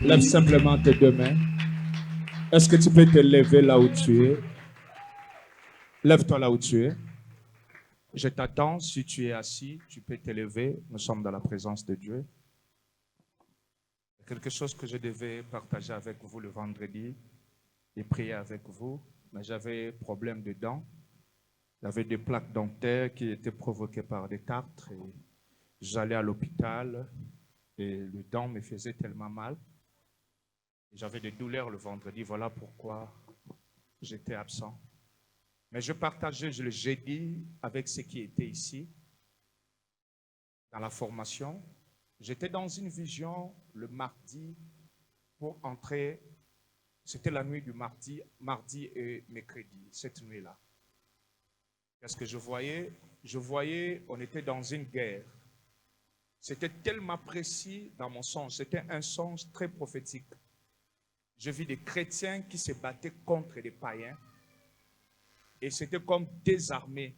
Lève simplement tes deux mains. Est-ce que tu peux te lever là où tu es? Lève-toi là où tu es. Je t'attends. Si tu es assis, tu peux te lever. Nous sommes dans la présence de Dieu. Quelque chose que je devais partager avec vous le vendredi et prier avec vous, mais j'avais problème de dents. J'avais des plaques dentaires qui étaient provoquées par des tartres. Et j'allais à l'hôpital et le dent me faisait tellement mal. J'avais des douleurs le vendredi. Voilà pourquoi j'étais absent. Mais je partageais le jeudi avec ceux qui étaient ici dans la formation. J'étais dans une vision le mardi pour entrer. C'était la nuit du mardi et mercredi, cette nuit-là. Qu'est-ce que je voyais? Je voyais, on était dans une guerre. C'était tellement précis dans mon songe. C'était un songe très prophétique. Je vis des chrétiens qui se battaient contre des païens. Et c'était comme des armées.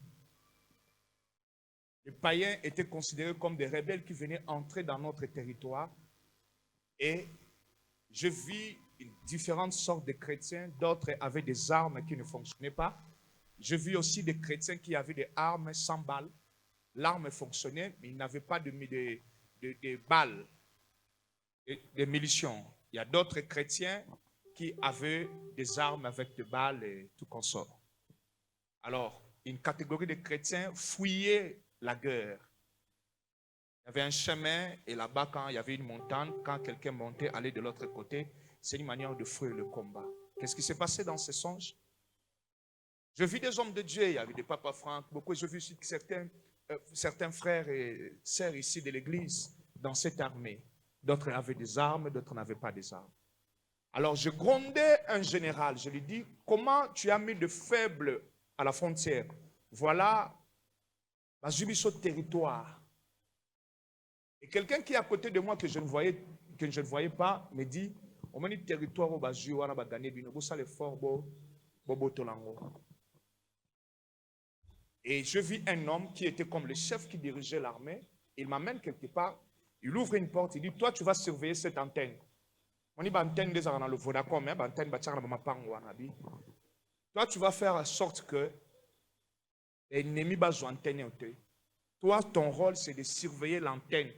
Les païens étaient considérés comme des rebelles qui venaient entrer dans notre territoire. Et je vis différentes sortes de chrétiens. D'autres avaient des armes qui ne fonctionnaient pas. Je vis aussi des chrétiens qui avaient des armes sans balles. L'arme fonctionnait, mais ils n'avaient pas de balles, de munitions. Il y a d'autres chrétiens qui avaient des armes avec des balles et tout consort. Alors, une catégorie de chrétiens fouillait la guerre. Il y avait un chemin et là-bas, quand il y avait une montagne, quand quelqu'un montait, allait de l'autre côté, c'est une manière de fouiller le combat. Qu'est-ce qui s'est passé dans ces songes? Je vis des hommes de Dieu, il y avait des papas Franck, beaucoup, je vis certains frères et sœurs ici de l'église dans cette armée. D'autres avaient des armes, d'autres n'avaient pas des armes. Alors je grondais un général, je lui dis, comment tu as mis de faibles à la frontière? Voilà, ma jubileau territoire. Et quelqu'un qui est à côté de moi que je ne voyais pas me dit, on m'a dit territoire au Baju, on a gagné du nouveau, ça le fort, bobo tolango. Et je vis un homme qui était comme le chef qui dirigeait l'armée. Il m'amène quelque part, il ouvre une porte, il dit, toi tu vas surveiller cette antenne. On dit, antenne des dans le Vodacom, mais antenne toi tu vas faire en sorte que l'ennemi va jouer antenne. Toi ton rôle c'est de surveiller l'antenne.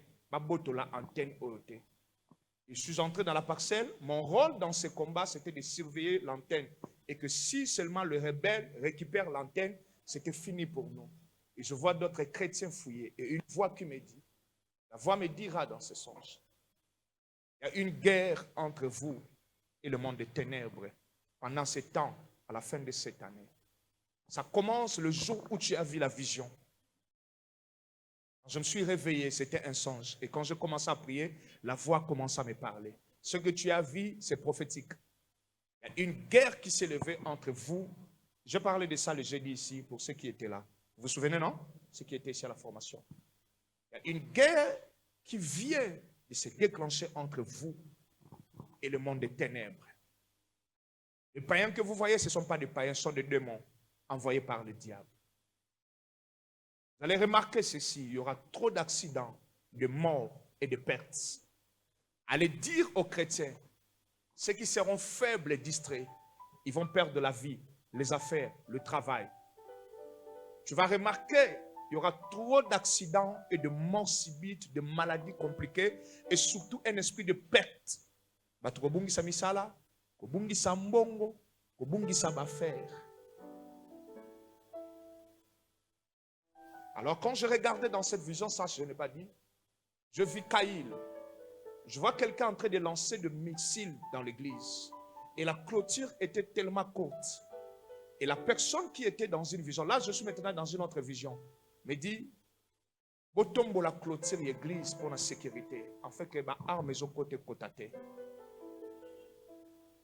Je suis entré dans la parcelle. Mon rôle dans ce combat, c'était de surveiller l'antenne. Et que si seulement le rebelle récupère l'antenne, c'était fini pour nous. Et je vois d'autres chrétiens fouiller. Et une voix qui me dit, la voix me dira dans ce songe, il y a une guerre entre vous et le monde des ténèbres pendant ce temps, à la fin de cette année. Ça commence le jour où tu as vu la vision. Je me suis réveillé, c'était un songe. Et quand je commençais à prier, la voix commence à me parler. Ce que tu as vu, c'est prophétique. Il y a une guerre qui s'est levée entre vous. Je parlais de ça le jeudi ici pour ceux qui étaient là. Vous vous souvenez, non? Ceux qui étaient ici à la formation. Il y a une guerre qui vient de se déclencher entre vous et le monde des ténèbres. Les païens que vous voyez, ce ne sont pas des païens, ce sont des démons envoyés par le diable. Vous allez remarquer ceci, il y aura trop d'accidents, de morts et de pertes. Allez dire aux chrétiens, ceux qui seront faibles et distraits, ils vont perdre la vie, les affaires, le travail. Tu vas remarquer, il y aura trop d'accidents et de morts subites, de maladies compliquées et surtout un esprit de perte. Batokobungisa misala, kobungisa mbongo, kobungisa baffaires. Alors quand je regardais dans cette vision, ça je n'ai pas dit, je vis Caïl. Je vois quelqu'un en train de lancer des missiles dans l'église. Et la clôture était tellement courte. Et la personne qui était dans une vision, là je suis maintenant dans une autre vision, me dit, botombo la clôture l'église pour la sécurité, en fait que ma arme est au côté côté.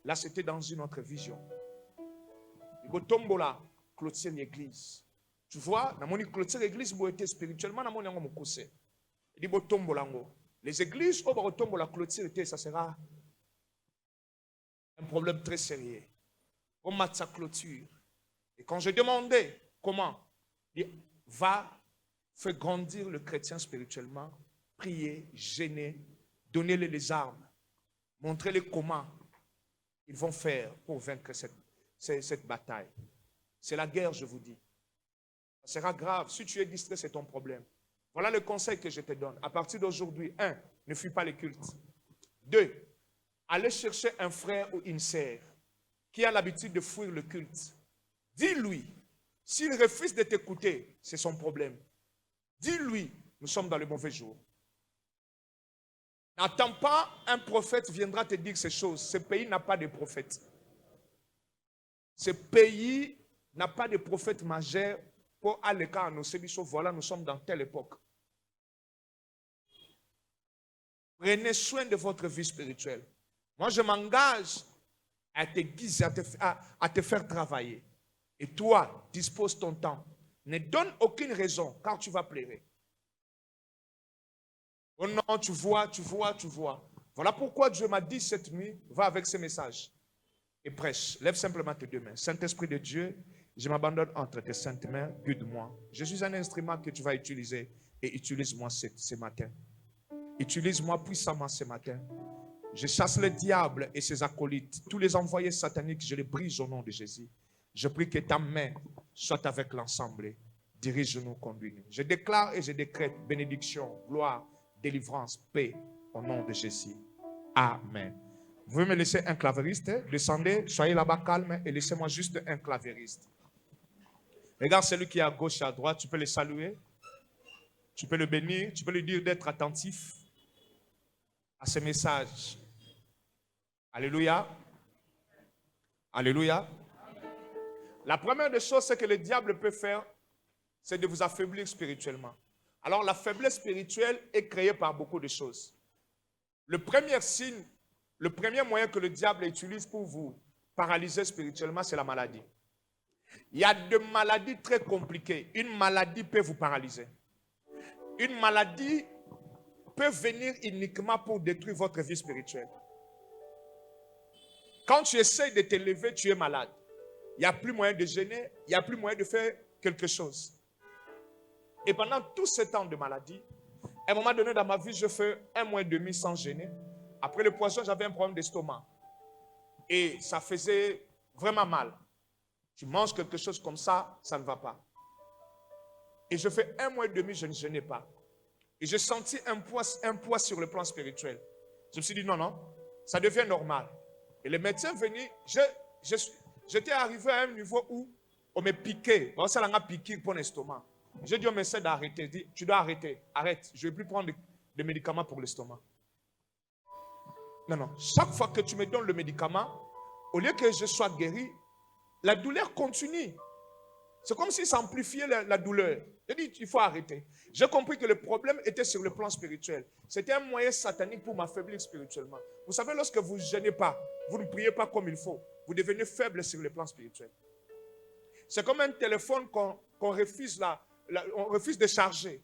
Là c'était dans une autre vision. Botombo la clôture l'église. Tu vois, dans mon clôture l'église, vous êtes spirituellement dans mon yango mokose. Il dit botombo lango. Les églises où botombo la clôture ça sera un problème très sérieux. On m'a sa clôture. Et quand je demandais comment, il va faire grandir le chrétien spirituellement, prier, gêner, donner-lui les armes. Montrez-les comment ils vont faire pour vaincre cette bataille. C'est la guerre, je vous dis. Ça sera grave. Si tu es distrait, c'est ton problème. Voilà le conseil que je te donne. À partir d'aujourd'hui, 1, ne fuis pas les cultes. 2, allez chercher un frère ou une sœur qui a l'habitude de fuir le culte. Dis-lui, s'il refuse de t'écouter, c'est son problème. Dis-lui, nous sommes dans le mauvais jour. N'attends pas un prophète viendra te dire ces choses. Ce pays n'a pas de prophète. Ce pays n'a pas de prophète majeur pour aller quand nous se voilà, nous sommes dans telle époque. Prenez soin de votre vie spirituelle. Moi, je m'engage à te guider, à te faire travailler. Et toi, dispose ton temps. Ne donne aucune raison, car tu vas pleurer. Oh non, tu vois. Voilà pourquoi Dieu m'a dit cette nuit, va avec ce message et prêche. Lève simplement tes deux mains. Saint-Esprit de Dieu, je m'abandonne entre tes saintes mains, guide-moi. Je suis un instrument que tu vas utiliser et utilise-moi ce matin. Utilise-moi puissamment ce matin. Je chasse le diable et ses acolytes. Tous les envoyés sataniques, je les brise au nom de Jésus. Je prie que ta main soit avec l'ensemble. Dirige-nous, conduis-nous. Je déclare et je décrète bénédiction, gloire, délivrance, paix au nom de Jésus. Amen. Vous pouvez me laisser un clavériste. Descendez, soyez là-bas calme et laissez-moi juste un clavériste. Regarde celui qui est à gauche et à droite. Tu peux le saluer. Tu peux le bénir. Tu peux lui dire d'être attentif à ce message. Alléluia. Alléluia. La première des choses, c'est que le diable peut faire, c'est de vous affaiblir spirituellement. Alors, la faiblesse spirituelle est créée par beaucoup de choses. Le premier signe, le premier moyen que le diable utilise pour vous paralyser spirituellement, c'est la maladie. Il y a des maladies très compliquées. Une maladie peut vous paralyser. Une maladie peut venir uniquement pour détruire votre vie spirituelle. Quand tu essaies de te lever, tu es malade. Il n'y a plus moyen de gêner, il n'y a plus moyen de faire quelque chose. Et pendant tout ce temps de maladie, à un moment donné dans ma vie, je fais 1 mois et demi sans gêner. Après le poisson, j'avais un problème d'estomac. Et ça faisait vraiment mal. Tu manges quelque chose comme ça, ça ne va pas. Et je fais 1 mois et demi, je ne gênais pas. Et j'ai senti un poids sur le plan spirituel. Je me suis dit, non, ça devient normal. Et les médecins venaient, j'étais arrivé à un niveau où on me piquait. Ça l'a piqué pour l'estomac. J'ai dit au médecin d'arrêter. Il dit, tu dois arrêter. Arrête. Je ne vais plus prendre de médicaments pour l'estomac. Non. Chaque fois que tu me donnes le médicament, au lieu que je sois guéri, la douleur continue. C'est comme si ça amplifiait la douleur. J'ai dit, il faut arrêter. J'ai compris que le problème était sur le plan spirituel. C'était un moyen satanique pour m'affaiblir spirituellement. Vous savez, lorsque vous ne gênez pas, vous ne priez pas comme il faut, vous devenez faible sur le plan spirituel. C'est comme un téléphone qu'on refuse, on refuse de charger.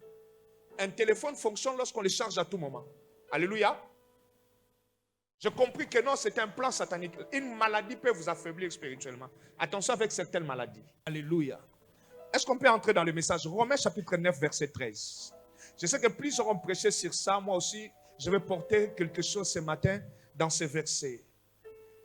Un téléphone fonctionne lorsqu'on le charge à tout moment. Alléluia. J'ai compris que non, c'est un plan satanique. Une maladie peut vous affaiblir spirituellement. Attention avec certaines maladies. Alléluia. Est-ce qu'on peut entrer dans le message? Romains chapitre 9, verset 13. Je sais que plusieurs ont prêché sur ça. Moi aussi, je vais porter quelque chose ce matin dans ces versets.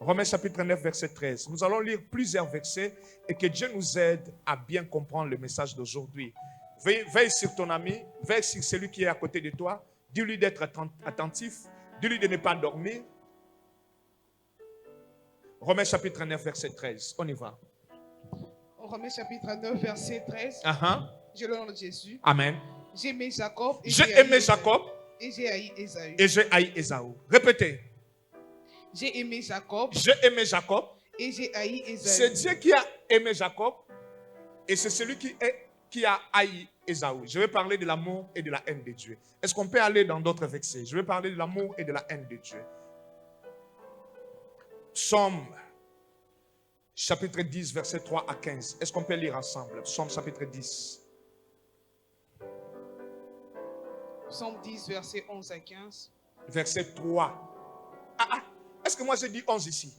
Romains chapitre 9, verset 13. Nous allons lire plusieurs versets et que Dieu nous aide à bien comprendre le message d'aujourd'hui. Veille sur ton ami, veille sur celui qui est à côté de toi. Dis-lui d'être attentif. Dis-lui de ne pas dormir. Romains chapitre 9, verset 13. On y va. Romains chapitre 9, verset 13. Je le nom de Jésus. Amen. J'ai aimé Jacob. J'ai aimé Jacob. Et j'ai haï Ésaü. Et j'ai haï Ésaü. Répétez. J'ai aimé Jacob. J'ai aimé Jacob. Et j'ai haï Ésaü. C'est Dieu qui a aimé Jacob. Et c'est celui qui a haï Ésaü. Je vais parler de l'amour et de la haine de Dieu. Est-ce qu'on peut aller dans d'autres versets? Je vais parler de l'amour et de la haine de Dieu. Psaume chapitre 10, verset 3 à 15. Est-ce qu'on peut lire ensemble? Psaume chapitre 10. Psaume 10, verset 11 à 15. Verset 3. Est-ce que moi j'ai dit 11 ici?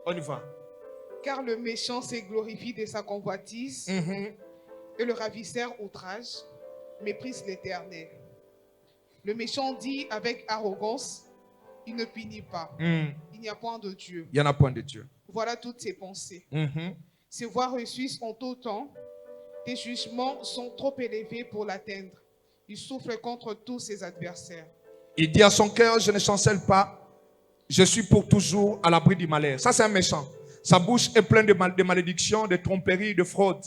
On y va. Car le méchant se glorifie de sa convoitise et le ravisseur outrage méprise l'Éternel. Le méchant dit avec arrogance, il ne punit pas. Il n'y a point de Dieu. Il n'y en a point de Dieu. Voilà toutes ses pensées. Ses voies reçues ont autant. Tes jugements sont trop élevés pour l'atteindre. Il souffle contre tous ses adversaires. Il dit à son cœur, je ne chancelle pas. Je suis pour toujours à l'abri du malheur. Ça, c'est un méchant. Sa bouche est pleine de malédictions, de tromperies, de fraudes.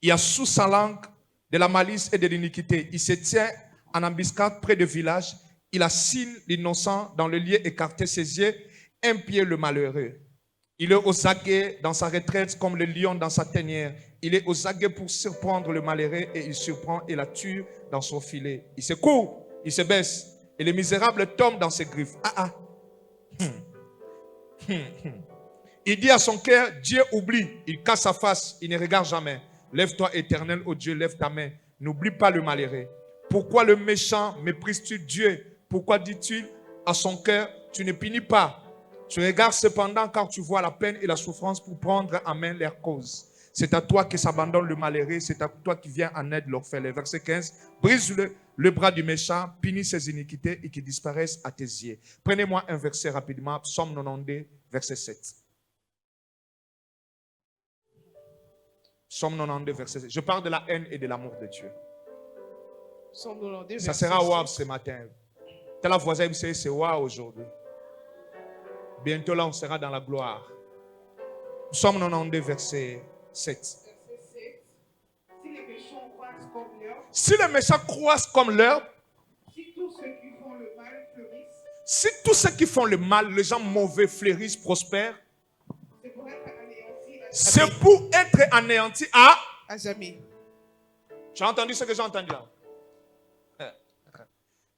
Il y a sous sa langue de la malice et de l'iniquité. Il se tient en embuscade près de villages. Il assigne l'innocent dans le lieu écarté, ses yeux, un pied le malheureux. Il est aux aguets dans sa retraite comme le lion dans sa tanière. Il est aux aguets pour surprendre le malheureux et il surprend et la tue dans son filet. Il se court, il se baisse et le misérable tombe dans ses griffes. Il dit à son cœur, Dieu oublie. Il casse sa face, il ne regarde jamais. Lève-toi éternel, ô Dieu, lève ta main. N'oublie pas le malheureux. Pourquoi le méchant méprises-tu Dieu? Pourquoi dis-tu à son cœur, tu ne punis pas? Tu regardes cependant car tu vois la peine et la souffrance pour prendre en main leur cause. C'est à toi que s'abandonne le malheureux, c'est à toi qui viens en aide l'orphelin. Verset 15, brise le bras du méchant, punis ses iniquités et qu'il disparaisse à tes yeux. Prenez-moi un verset rapidement, Psaume 92, verset 7. Psaume 92, verset 7. Je parle de la haine et de l'amour de Dieu. Psaume 92, ça sera waouh ce matin. T'as la voisin, c'est waouh aujourd'hui. Bientôt là, on sera dans la gloire. Psaume 92, verset 7. Si les méchants croissent comme l'herbe, si tous ceux qui font le mal fleurissent, si tous ceux qui font le mal, les gens mauvais fleurissent, prospèrent, c'est pour être anéanti à jamais. Tu as entendu ce que j'ai entendu là?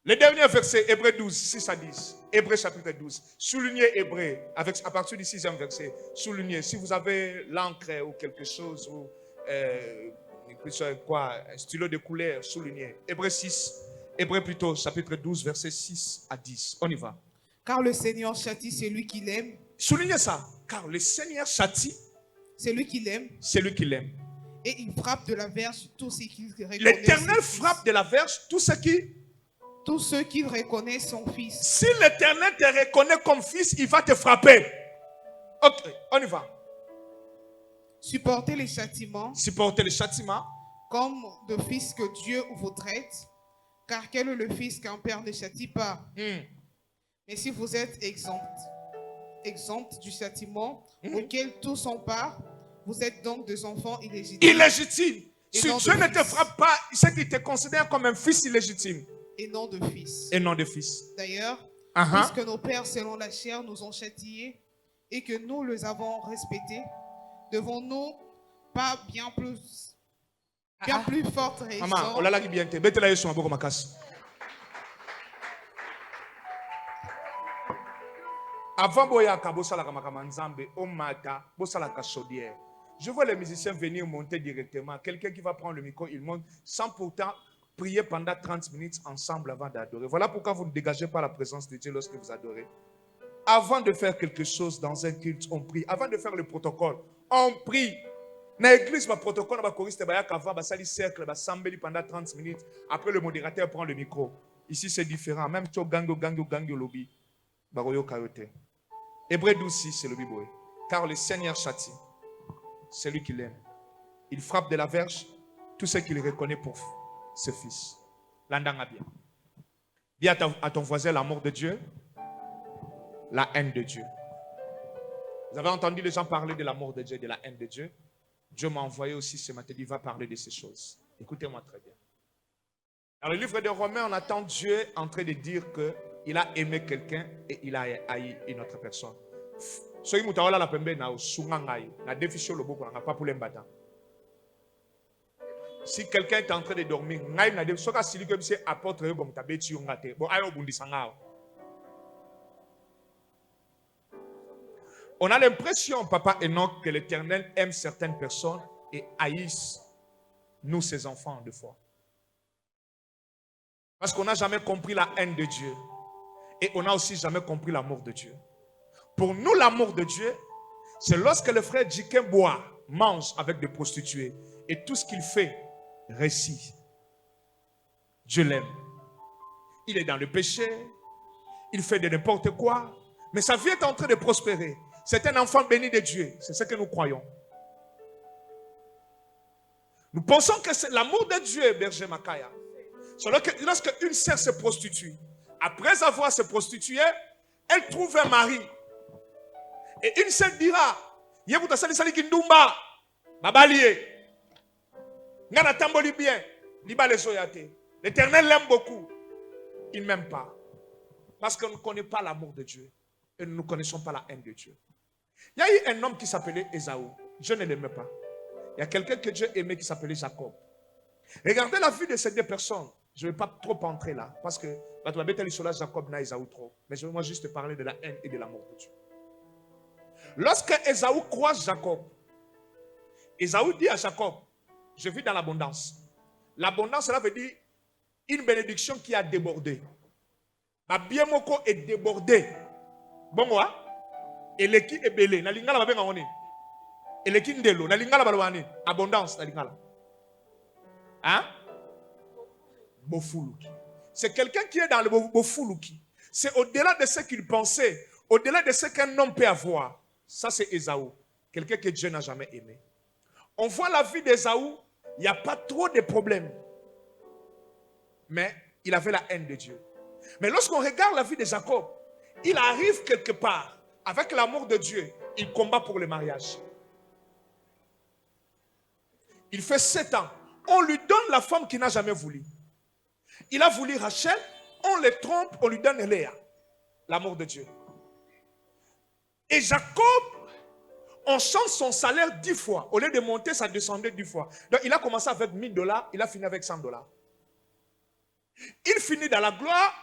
Le dernier verset, Hébreux 12, 6 à 10. Hébreux chapitre 12. Soulignez Hébreux, à partir du 6e verset. Soulignez. Si vous avez l'encre ou quelque chose, ou un stylo de couleur, soulignez. Hébreux 6, Hébreux plutôt, chapitre 12, verset 6 à 10. On y va. Car le Seigneur châtie celui qui l'aime. Soulignez ça. Car le Seigneur châtie celui qui l'aime. Celui qui l'aime. Et il frappe de la verge tous ceux qui reconnaissent. L'Éternel frappe de la verge tous ceux qui reconnaissent son fils. Si l'Éternel te reconnaît comme fils, il va te frapper. Ok, on y va. Supportez les châtiments. Supportez les châtiments. Comme de fils que Dieu vous traite. Car quel est le fils qu'un père ne châtie pas? Mais si vous êtes exempt du châtiment auquel tous sont part, vous êtes donc des enfants illégitimes. Illégitimes. Si Dieu ne te frappe pas, c'est qu'il te considère comme un fils illégitime. Et non de fils. Et non de fils. D'ailleurs, puisque nos pères selon la chair nous ont châtiés et que nous les avons respectés, devons-nous pas bien plus forte raison. Je vois les musiciens venir monter directement. Quelqu'un qui va prendre le micro, il monte sans pourtant prier pendant 30 minutes ensemble avant d'adorer. Voilà pourquoi vous ne dégagez pas la présence de Dieu lorsque vous adorez. Avant de faire quelque chose dans un culte, on prie. Avant de faire le protocole, on prie. Dans l'église, le protocole, cercle, pendant 30 minutes. Après, le modérateur prend le micro. Ici, c'est différent. Même si gango lobby. Hébreux 12, c'est le Bible. Car le Seigneur châtie celui qui l'aime. Il frappe de la verge tout ce qu'il reconnaît pour ce fils. L'andanga bien. Dis à ton voisin l'amour de Dieu, la haine de Dieu. Vous avez entendu les gens parler de l'amour de Dieu et de la haine de Dieu. Dieu m'a envoyé aussi ce matin, il va parler de ces choses. Écoutez-moi très bien. Dans le livre de Romains, on attend Dieu en train de dire qu'il a aimé quelqu'un et il a haï une autre personne. Si quelqu'un est en train de dormir, on a l'impression, Papa Enoch, que l'Éternel aime certaines personnes et haïsse nous, ses enfants, de foi. Parce qu'on n'a jamais compris la haine de Dieu. Et on n'a aussi jamais compris l'amour de Dieu. Pour nous, l'amour de Dieu, c'est lorsque le frère Jiken boit, mange avec des prostituées et tout ce qu'il fait réussit. Dieu l'aime. il est dans le péché, il fait de n'importe quoi, mais sa vie est en train de prospérer. C'est un enfant béni de Dieu. C'est ce que nous croyons. Nous pensons que c'est l'amour de Dieu, berger Makaya. Lorsque une sœur se prostitue, après avoir se prostitué, elle trouve un mari. Et une sœur dira, l'Éternel l'aime beaucoup. Il ne m'aime pas. Parce qu'on ne connaît pas l'amour de Dieu. Et nous ne connaissons pas la haine de Dieu. Il y a eu un homme qui s'appelait Ésaü. Dieu ne l'aimait pas. Il y a quelqu'un que Dieu aimait qui s'appelait Jacob. Regardez la vie de ces deux personnes. Je ne vais pas trop entrer là. Parce que Jacob n'a Ésaü trop. Mais je vais moi juste parler de la haine et de l'amour de Dieu. Lorsque Ésaü croise Jacob, Ésaü dit à Jacob, je vis dans l'abondance. L'abondance, cela veut dire une bénédiction qui a débordé. Ma biemoko est débordé. Bon, moi, et l'équipe est belé. Na lingala babenga ngoni. Et l'équipe ndelo. Na lingala balwani. Abondance, na lingala. Hein? Bofuluki. C'est quelqu'un qui est dans le bofuluki. C'est au-delà de ce qu'il pensait, au-delà de ce qu'un homme peut avoir. Ça, c'est Ésaü. Quelqu'un que Dieu n'a jamais aimé. On voit la vie d'Ésaü, il n'y a pas trop de problèmes. Mais il avait la haine de Dieu. Mais lorsqu'on regarde la vie de Jacob, il arrive quelque part, avec l'amour de Dieu, il combat pour le mariage. Il fait 7 ans. On lui donne la femme qu'il n'a jamais voulu. Il a voulu Rachel, on le trompe, on lui donne Léa. L'amour de Dieu. Et Jacob, on change son salaire 10 fois. Au lieu de monter, ça descendait 10 fois. Donc il a commencé avec $1000, il a fini avec $100. Il finit dans la gloire,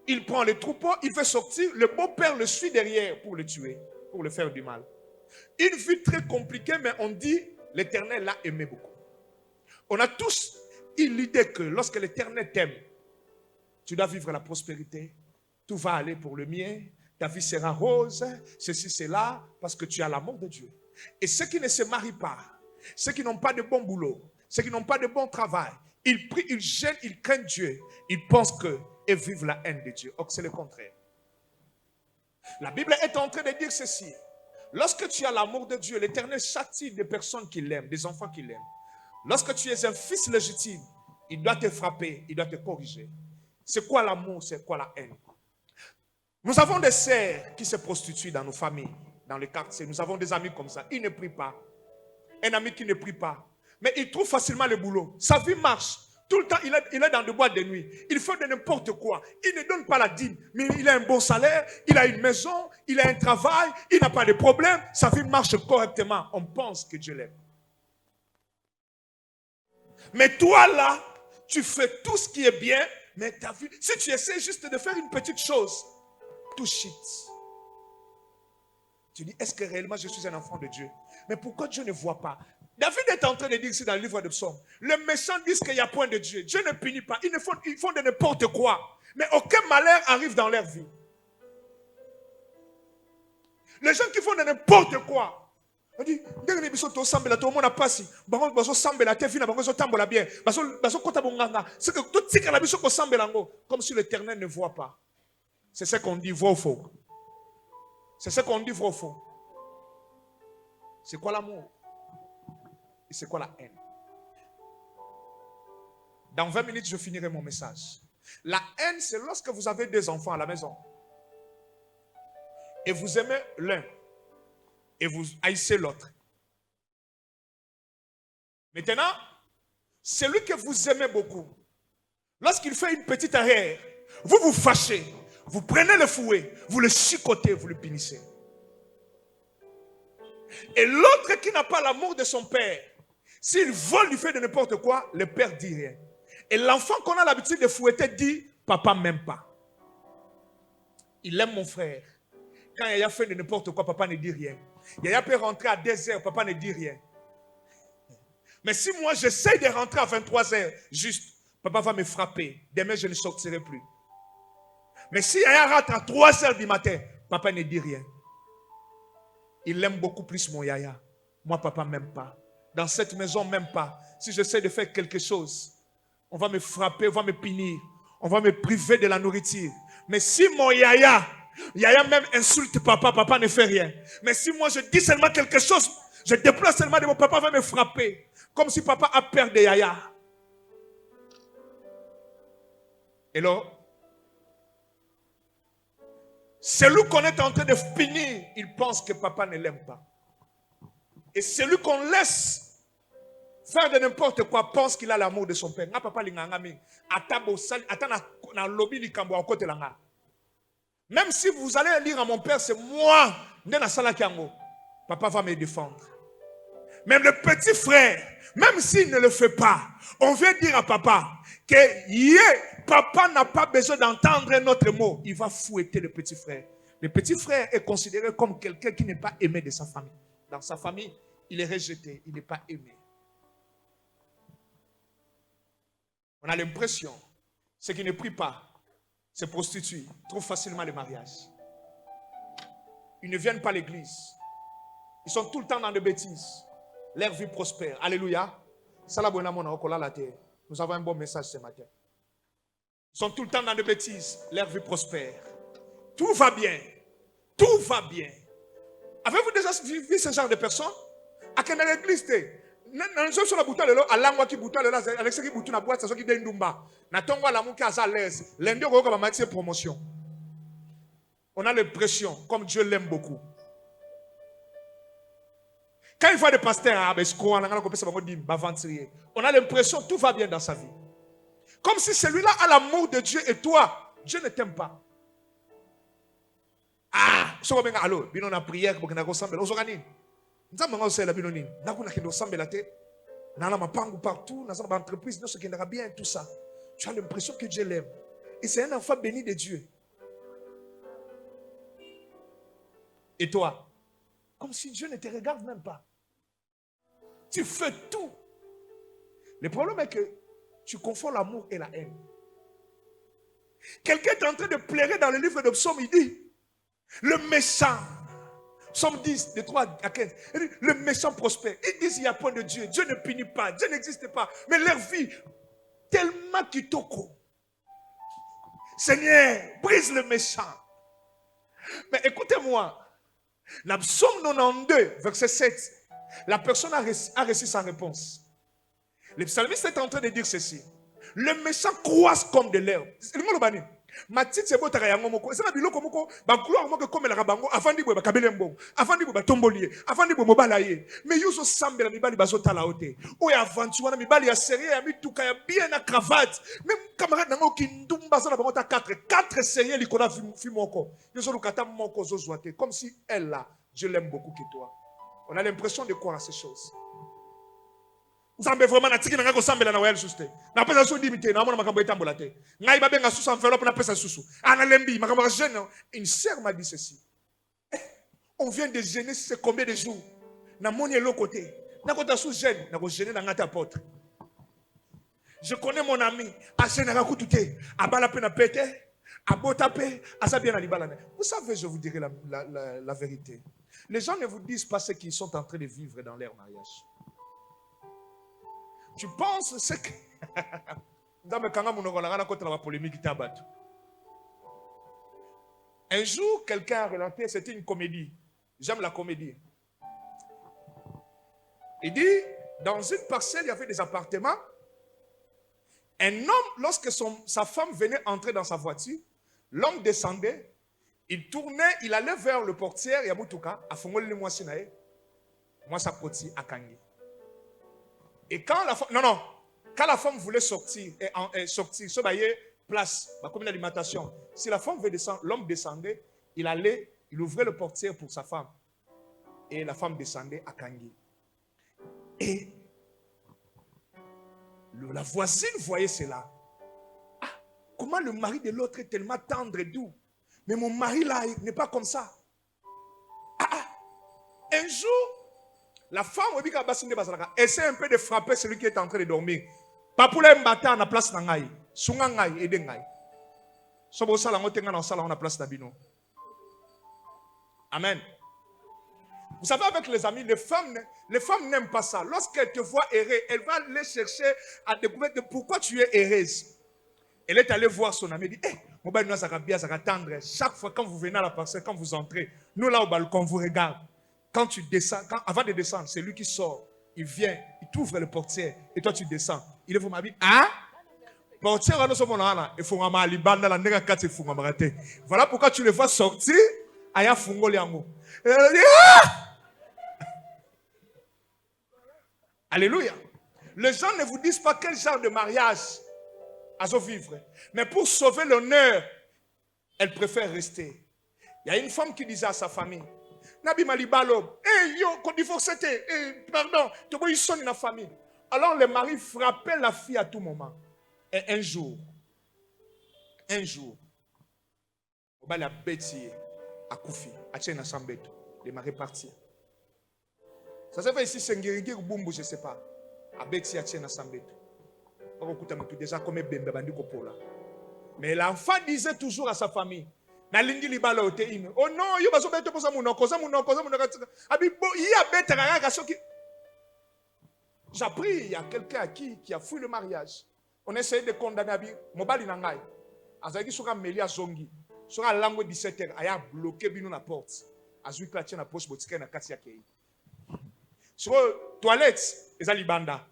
il prend les troupeaux, il fait sortir, le beau-père le suit derrière pour le tuer, pour le faire du mal. Une vie très compliquée, mais on dit, l'Éternel l'a aimé beaucoup. On a tous eu l'idée que lorsque l'Éternel t'aime, tu dois vivre la prospérité, tout va aller pour le mieux, ta vie sera rose, ceci, cela, parce que tu as l'amour de Dieu. Et ceux qui ne se marient pas, ceux qui n'ont pas de bon boulot, ceux qui n'ont pas de bon travail, ils prient, ils gênent, ils craignent Dieu, ils pensent que et vivent la haine de Dieu. Or, c'est le contraire. La Bible est en train de dire ceci. Lorsque tu as l'amour de Dieu, l'Éternel châtie des personnes qui l'aiment, des enfants qui l'aiment. Lorsque tu es un fils légitime, il doit te frapper, il doit te corriger. C'est quoi l'amour, c'est quoi la haine? Nous avons des sœurs qui se prostituent dans nos familles, dans les quartiers. Nous avons des amis comme ça. Ils ne prient pas. Un ami qui ne prie pas. Mais il trouve facilement le boulot. Sa vie marche. Tout le temps, il est dans des boîtes de nuit. Il fait de n'importe quoi. Il ne donne pas la dîme. Mais il a un bon salaire. Il a une maison. Il a un travail. Il n'a pas de problème. Sa vie marche correctement. On pense que Dieu l'aime. Mais toi là, tu fais tout ce qui est bien. Mais ta vie, si tu essaies juste de faire une petite chose, tout shit. Tu dis, est-ce que réellement je suis un enfant de Dieu? Mais pourquoi Dieu ne voit pas? David est en train de dire ici dans le livre de Psaumes, les méchants disent qu'il n'y a point de Dieu. Dieu ne punit pas. Ils font de n'importe quoi. Mais aucun malheur arrive dans leur vie. Les gens qui font de n'importe quoi. On dit, tout le monde a passé. Comme si l'Éternel ne voit pas. C'est ce qu'on dit vrai ou faux. C'est ce qu'on dit vrai ou faux. C'est quoi l'amour? Et c'est quoi la haine? Dans 20 minutes, je finirai mon message. La haine, c'est lorsque vous avez des enfants à la maison. Et vous aimez l'un. Et vous haïssez l'autre. Maintenant, celui que vous aimez beaucoup, lorsqu'il fait une petite erreur, vous vous fâchez. Vous prenez le fouet, vous le chicotez, vous le punissez. Et l'autre qui n'a pas l'amour de son père, s'il vole du fait de n'importe quoi, le père dit rien. Et l'enfant qu'on a l'habitude de fouetter dit, papa m'aime pas. Il aime mon frère. Quand Yaya fait de n'importe quoi, papa ne dit rien. Yaya peut rentrer à 2h, papa ne dit rien. Mais si moi j'essaie de rentrer à 23h, juste, papa va me frapper. Demain je ne sortirai plus. Mais si Yaya rentre à 3h du matin, papa ne dit rien. Il aime beaucoup plus mon Yaya. Moi, papa m'aime pas. Dans cette maison, même pas. Si j'essaie de faire quelque chose, on va me frapper, on va me punir. on va me priver de la nourriture. Mais si mon Yaya même insulte papa, papa ne fait rien. Mais si moi je dis seulement quelque chose, je déploie seulement de mon papa va me frapper. Comme si papa a peur de Yaya. Et là, celui qu'on est en train de punir, il pense que papa ne l'aime pas. Et celui qu'on laisse faire de n'importe quoi pense qu'il a l'amour de son père. Même si vous allez lire à mon père, c'est moi, papa va me défendre. Même le petit frère, même s'il ne le fait pas, on vient dire à papa que papa n'a pas besoin d'entendre notre mot. Il va fouetter le petit frère. Le petit frère est considéré comme quelqu'un qui n'est pas aimé de sa famille. Dans sa famille, il est rejeté, il n'est pas aimé. On a l'impression, ceux qui ne prient pas, se prostituent, trouvent facilement le mariage. Ils ne viennent pas à l'église. Ils sont tout le temps dans des bêtises. Leur vie prospère. Alléluia. Nous avons un bon message ce matin. Ils sont tout le temps dans des bêtises. Leur vie prospère. Tout va bien. Tout va bien. Avez-vous déjà vu ce genre de personnes? À quelle église t'es? Sur la bouteille, à l'angwa qui bouteille, avec ce qui bouteille na boîte, c'est ce qui donne d'umba. Na tongwa la mouka à l'aise. L'un d'eux va mettre promotion. On a l'impression, comme Dieu l'aime beaucoup. Quand il voit des pasteurs, on a l'impression que tout va bien dans sa vie. Comme si celui-là a l'amour de Dieu et toi, Dieu ne t'aime pas. Ah, si on a allô, on a prière pour que nous ressemble. Nous avons nous avons partout, dans une entreprise, nous avons bien tout ça. Tu as l'impression que Dieu l'aime. Et c'est un enfant béni de Dieu. Et toi, comme si Dieu ne te regarde même pas. Tu fais tout. Le problème est que tu confonds l'amour et la haine. Quelqu'un est en train de pleurer dans le livre de Psaume, il dit, le méchant, Psaume 10, de 3 à 15, il dit, le méchant prospère. Ils disent, il n'y a point de Dieu, Dieu ne punit pas, Dieu n'existe pas. Mais leur vie, tellement kitoko. Seigneur, brise le méchant. Mais écoutez-moi, dans Psaume 92, verset 7, la personne a reçu sa réponse. Le psalmiste est en train de dire ceci. Le méchant croise comme de l'herbe. Matite c'est beau tarayango moko. C'est la biloko moko. Ba gloire moko comme la rabango. Avant di bo ba kabelembo. Avant di bo ba tombolier. Avant di bo mobalaye. Mais yuso sambe la mibali bazo tala ote. O ya aventure na mibali ya série ya mituka ya bien na cravate. Même camarade nango ki ndumba za na bango ta 4 série likona fi moko. Yuso lukata moko zo zoate. Comme si elle là, je l'aime beaucoup que toi. On a l'impression de croire à ces choses. Nzambe vraiment na tiki na ngako sambela na wayel suste. Na pesa so limité na mona makambo etambola te. Ngai ba benga susu enveloppe na pesa susu. Ana lembi makambo jeune. Une sœur m'a dit ceci. On vient de gêner c'est combien de jours. Na moni l'autre côté. Na kota sous jeune, na ko gêner na ngata porte. Je connais mon ami, a gêner na kutute, a bala pe na pété, a botape, a ça bien na libala. Vous savez, je vous dirai la vérité. Les gens ne vous disent pas ce qu'ils sont en train de vivre dans leur mariage. Tu penses ce que... Un jour, quelqu'un a relaté, c'était une comédie. J'aime la comédie. Il dit, dans une parcelle, il y avait des appartements. Un homme, lorsque sa femme venait entrer dans sa voiture, l'homme descendait, il tournait, il allait vers le portier, il y a Moutuka, à Fongol le Moissinae, moi ça poti à Kangi. Et quand la femme, quand la femme voulait sortir, se bailler place, comme une alimentation, si la femme veut descendre, l'homme descendait, il ouvrait le portier pour sa femme. Et la femme descendait à Kangi. Et la voisine voyait cela. Ah, comment le mari de l'autre est tellement tendre et doux. Mais mon mari là, il n'est pas comme ça. Un jour, la femme essaie un peu de frapper celui qui est en train de dormir. Pas pour les mbata na place nangai. Sungangai et dengai. Sobo sala ngotenga na sala on a place d'abino. Amen. Vous savez, avec les amis, les femmes n'aiment pas ça. Lorsqu'elles te voient errer, elles vont aller chercher à découvrir pourquoi tu es heureuse. Elle est allée voir son ami. Elle dit, mon bal, nous, ça va bien, ça va tendre. Chaque fois, quand vous venez à la parcelle, quand vous entrez, nous, là, au balcon, on vous regarde. Quand tu descends, avant de descendre, c'est lui qui sort. Il vient, il t'ouvre le portière. Et toi, tu descends. Il est vous m'habille. Ah? Portière, il faut voilà pourquoi tu le vois sortir. Aya fungo liango. Alléluia. Les gens ne vous disent pas quel genre de mariage à vivre. Mais pour sauver l'honneur, elle préfère rester. Il y a une femme qui disait à sa famille, Nabi Malibalo, yo, quand divorcé, pardon, tu vois, ils sont dans la famille. Alors le mari frappait la fille à tout moment. Et un jour, on va la bêtiller à Koufi, à Tchèna Sambeto, le mari partir. Ça se fait ici, c'est un Bumbu, je ne sais pas. À bêtiller à Tchèna Sambeto. Déjà comme Bembe Bandi Kopola. Mais l'enfant disait toujours à sa famille, oh non, il y a besoin de pour ça, j'ai appris, il y a quelqu'un qui a fui le mariage. On essaye de condamner Mobali Nangai. Azaki sur un Melia Zongi. Sur un langue 17h, il a bloqué la porte. Azui Klatien la poche botique na Katia Kei. Sur toilette, les Alibanda.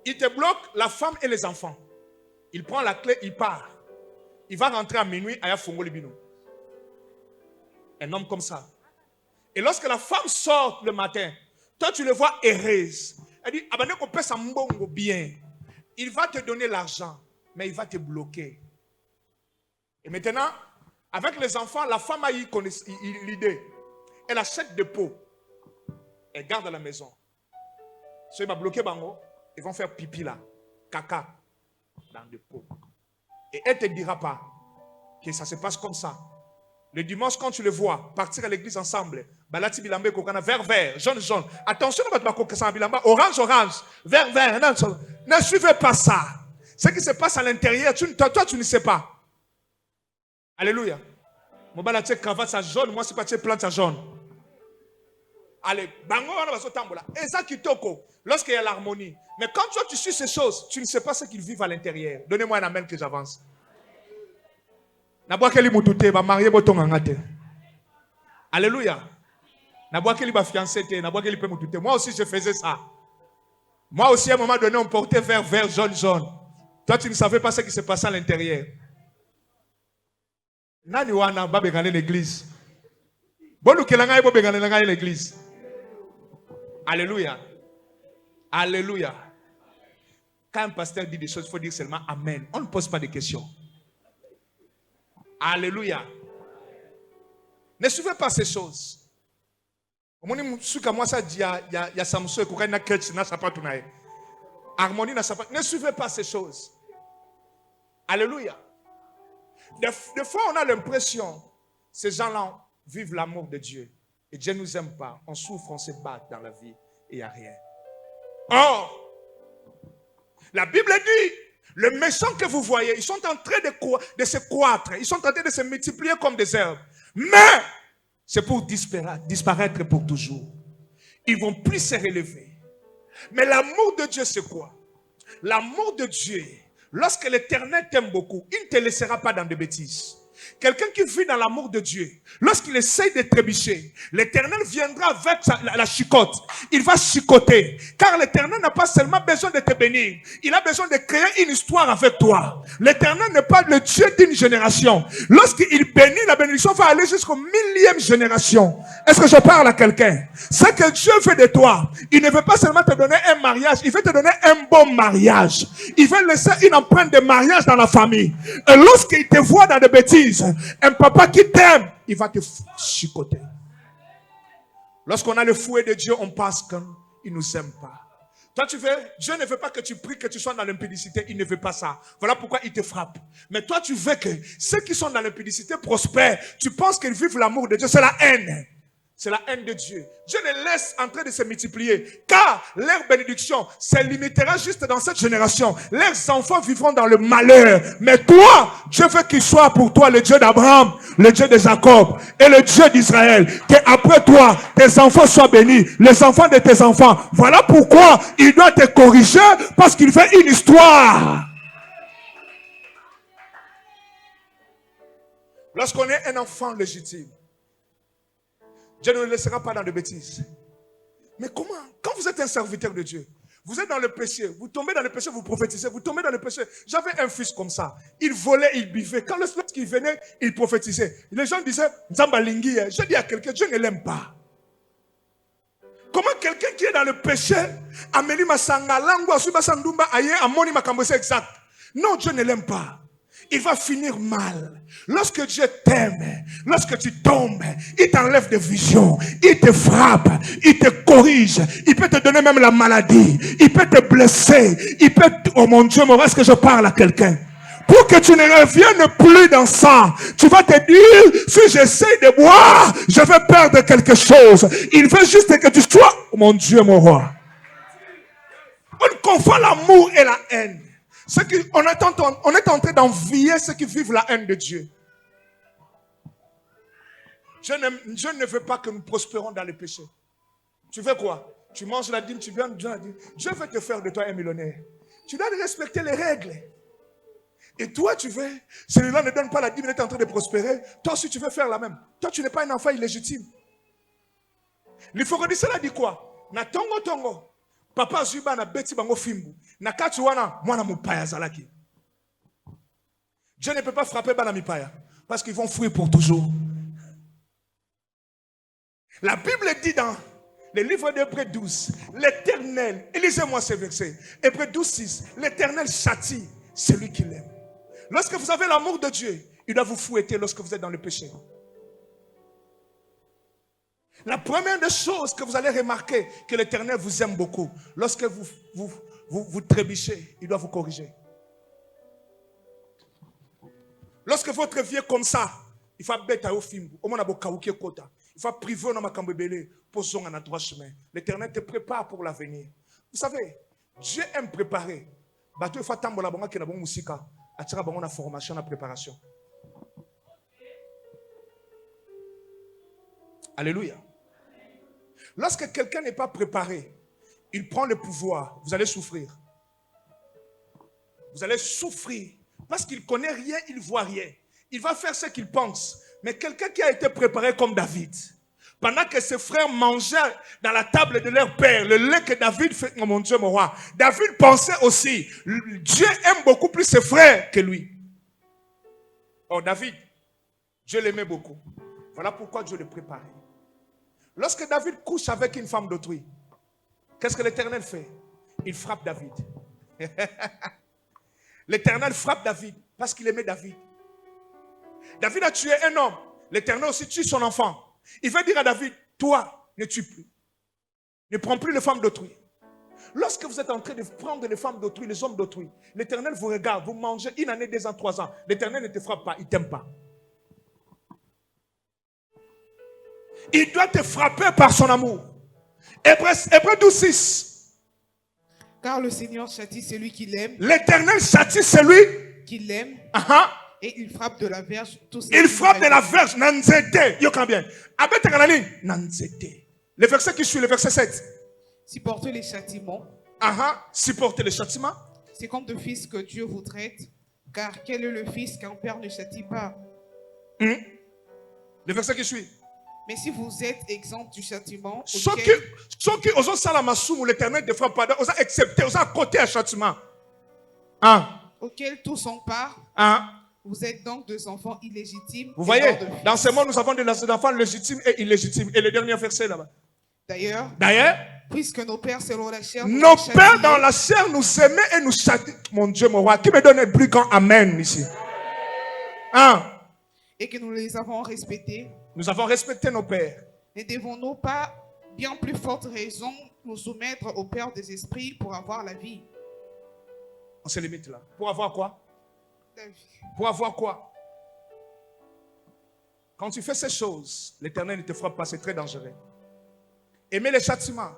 Il te bloque la femme et les enfants. Il prend la clé, il part. Il va rentrer à minuit à Yafongo Libino. Un homme comme ça. Et lorsque la femme sort le matin, toi tu le vois heureuse. Elle dit, abandonne qu'on peut s'embongo bien. Il va te donner l'argent, mais il va te bloquer. Et maintenant, avec les enfants, la femme a eu l'idée. Elle achète des pots. Elle garde à la maison. Ceux qui vont bloquer Bango, ils vont faire pipi là, caca, dans des pots. Et elle ne te dira pas que ça se passe comme ça. Le dimanche, quand tu le vois, partir à l'église ensemble, balati bilambe kokana, vert, vert, jaune, jaune. Attention, orange, orange, vert, vert. Ne suivez pas ça. Ce qui se passe à l'intérieur, toi, tu ne sais pas. Alléluia. Mon balati cravate à jaune, moi, c'est pas plante à jaune. Allez, bango, on va se tambola. Et ça qui toko, lorsqu'il y a l'harmonie. Mais quand toi, tu suis ces choses, tu ne sais pas ce qu'ils vivent à l'intérieur. Donnez-moi un amen que j'avance. Alléluia. Moi aussi, je faisais ça. Moi aussi, à un moment donné, on portait vert, vert, jaune, jaune. Toi, tu ne savais pas ce qui se passait à l'intérieur. Nani wana ba begane l'église. Bonu kelanga bo begane l'église. Alléluia. Alléluia. Quand un pasteur dit des choses, il faut dire seulement amen. On ne pose pas de questions. Alléluia. Ne suivez pas ces choses. Harmonie. Ne suivez pas ces choses. Alléluia. Des fois, on a l'impression ces gens-là vivent l'amour de Dieu. Et Dieu ne nous aime pas. On souffre, on se bat dans la vie et il n'y a rien. Or, la Bible dit, les méchants que vous voyez, ils sont en train de se croître. Ils sont en train de se multiplier comme des herbes. Mais, c'est pour disparaître pour toujours. Ils ne vont plus se relever. Mais l'amour de Dieu, c'est quoi? L'amour de Dieu, lorsque l'Éternel t'aime beaucoup, il ne te laissera pas dans des bêtises. Quelqu'un qui vit dans l'amour de Dieu, lorsqu'il essaye de trébucher, l'Éternel viendra avec la chicotte. Il va chicoter. Car l'Éternel n'a pas seulement besoin de te bénir. Il a besoin de créer une histoire avec toi. L'Éternel n'est pas le Dieu d'une génération. Lorsqu'il bénit, la bénédiction va aller jusqu'au 1000e génération. Est-ce que je parle à quelqu'un? Ce que Dieu veut de toi, il ne veut pas seulement te donner un mariage, il veut te donner un bon mariage. Il veut laisser une empreinte de mariage dans la famille. Et lorsqu'il te voit dans des bêtises, un papa qui t'aime, il va te chicoter. Lorsqu'on a le fouet de Dieu, on pense qu'il ne nous aime pas. Toi, Dieu ne veut pas que tu pries, que tu sois dans l'impudicité. Il ne veut pas ça. Voilà pourquoi il te frappe. Mais toi, tu veux que ceux qui sont dans l'impudicité prospèrent. Tu penses qu'ils vivent l'amour de Dieu. C'est la haine. C'est la haine de Dieu. Dieu les laisse en train de se multiplier. Car leur bénédiction se limitera juste dans cette génération. Leurs enfants vivront dans le malheur. Mais toi, Dieu veut qu'il soit pour toi le Dieu d'Abraham, le Dieu de Jacob et le Dieu d'Israël. Qu'après toi, tes enfants soient bénis. Les enfants de tes enfants. Voilà pourquoi il doit te corriger, parce qu'il fait une histoire. Lorsqu'on est un enfant légitime, Dieu ne le laissera pas dans de bêtises. Mais comment? Quand vous êtes un serviteur de Dieu, vous êtes dans le péché, vous tombez dans le péché, vous prophétisez, vous tombez dans le péché. J'avais un fils comme ça. Il volait, il buvait. Quand lorsqu'il venait, il prophétisait. Les gens disaient, Nzamba Lingi, je dis à quelqu'un, Dieu ne l'aime pas. Comment quelqu'un qui est dans le péché, Amélie Masanga, Langwa, Subasandumba, Aye, Amoni Makambose, exact. Non, Dieu ne l'aime pas. Il va finir mal. Lorsque Dieu t'aime, lorsque tu tombes, il t'enlève des visions, il te frappe, il te corrige, il peut te donner même la maladie, il peut te blesser, il peut... Oh mon Dieu, est-ce que je parle à quelqu'un? Pour que tu ne reviennes plus dans ça, tu vas te dire, si j'essaie de boire, je vais perdre quelque chose. Il veut juste que tu sois... Oh mon Dieu, mon roi. On confond l'amour et la haine. On est en train d'envier ceux qui vivent la haine de Dieu. Dieu ne veut pas que nous prospérons dans le péché. Tu fais quoi? Tu manges la dîme, tu viens de la dîme. Dieu veut te faire de toi un millionnaire. Tu dois respecter les règles. Et toi, tu veux, celui-là ne donne pas la dîme, il est en train de prospérer. Toi aussi, tu veux faire la même. Toi, tu n'es pas un enfant illégitime. L'Ifokodi, cela dit quoi? Na tongo tongo. Papa Zuba na beti bango fimbu. Na kati wana mwana mupaya zalaki. Dieu ne peut pas frapper bana mipaya parce qu'ils vont fuir pour toujours. La Bible dit dans le livre d'Hébreux 12, l'Éternel, et lisez-moi ces versets, Hébreux 12, 6, l'Éternel châtie celui qui l'aime. Lorsque vous avez l'amour de Dieu, il doit vous fouetter lorsque vous êtes dans le péché. La première des choses que vous allez remarquer, que l'Éternel vous aime beaucoup, lorsque vous trébichez, il doit vous corriger. Lorsque votre vie est comme ça, il faut bêter au film, il faut priver dans ma cambébélé pour son en droit chemin. L'Éternel te prépare pour l'avenir. Vous savez, Dieu aime préparer. Il faut attendre la banque qui est la musique, attirer la formation, la préparation. Alléluia. Lorsque quelqu'un n'est pas préparé, il prend le pouvoir, vous allez souffrir. Vous allez souffrir parce qu'il ne connaît rien, il ne voit rien. Il va faire ce qu'il pense. Mais quelqu'un qui a été préparé comme David, pendant que ses frères mangeaient dans la table de leur père, le lait que David fait, oh mon Dieu, mon roi, David pensait aussi, Dieu aime beaucoup plus ses frères que lui. Oh David, Dieu l'aimait beaucoup. Voilà pourquoi Dieu le préparait. Lorsque David couche avec une femme d'autrui, qu'est-ce que l'Éternel fait? Il frappe David. L'Éternel frappe David parce qu'il aimait David. David a tué un homme. L'Éternel aussi tue son enfant. Il va dire à David, toi, ne tue plus. Ne prends plus les femmes d'autrui. Lorsque vous êtes en train de prendre les femmes d'autrui, les hommes d'autrui, l'Éternel vous regarde, vous mangez une année, 2 ans, 3 ans. L'Éternel ne te frappe pas, il ne t'aime pas. Il doit te frapper par son amour. Hébreux 12, 6. Car le Seigneur châtie celui qui l'aime. L'Éternel châtie celui qui l'aime. Et il frappe de la verge tous ceux il frappe de la verge. Nanzete. Yokan bien. Le verset qui suit, le verset 7. Supportez les châtiments. Supportez les châtiments. C'est comme de fils que Dieu vous traite. Car quel est le fils qu'un père ne châtie pas? Le verset qui suit. Mais si vous êtes exempt du châtiment, ceux qui osent salamasumu, l'Éternel ne frappe pas, osent accepter, osent côté un châtiment. Auquel tous sont part. Vous êtes donc des enfants illégitimes. Vous voyez, dans ce monde, nous avons des enfants légitimes et illégitimes. Et le dernier verset là-bas. D'ailleurs, puisque nos pères selon la chair, nos pères dans la chair nous aimaient et nous châtiaient. Mon Dieu, mon roi, qui me donne un plus grand amen ici? Et que nous les avons respectés. Nous avons respecté nos pères. Ne devons-nous pas, bien plus forte raison, nous soumettre au Père des esprits pour avoir la vie? On se limite là. Pour avoir quoi? La vie. Pour avoir quoi? Quand tu fais ces choses, l'Éternel ne te frappe pas, c'est très dangereux. Aimer les châtiments.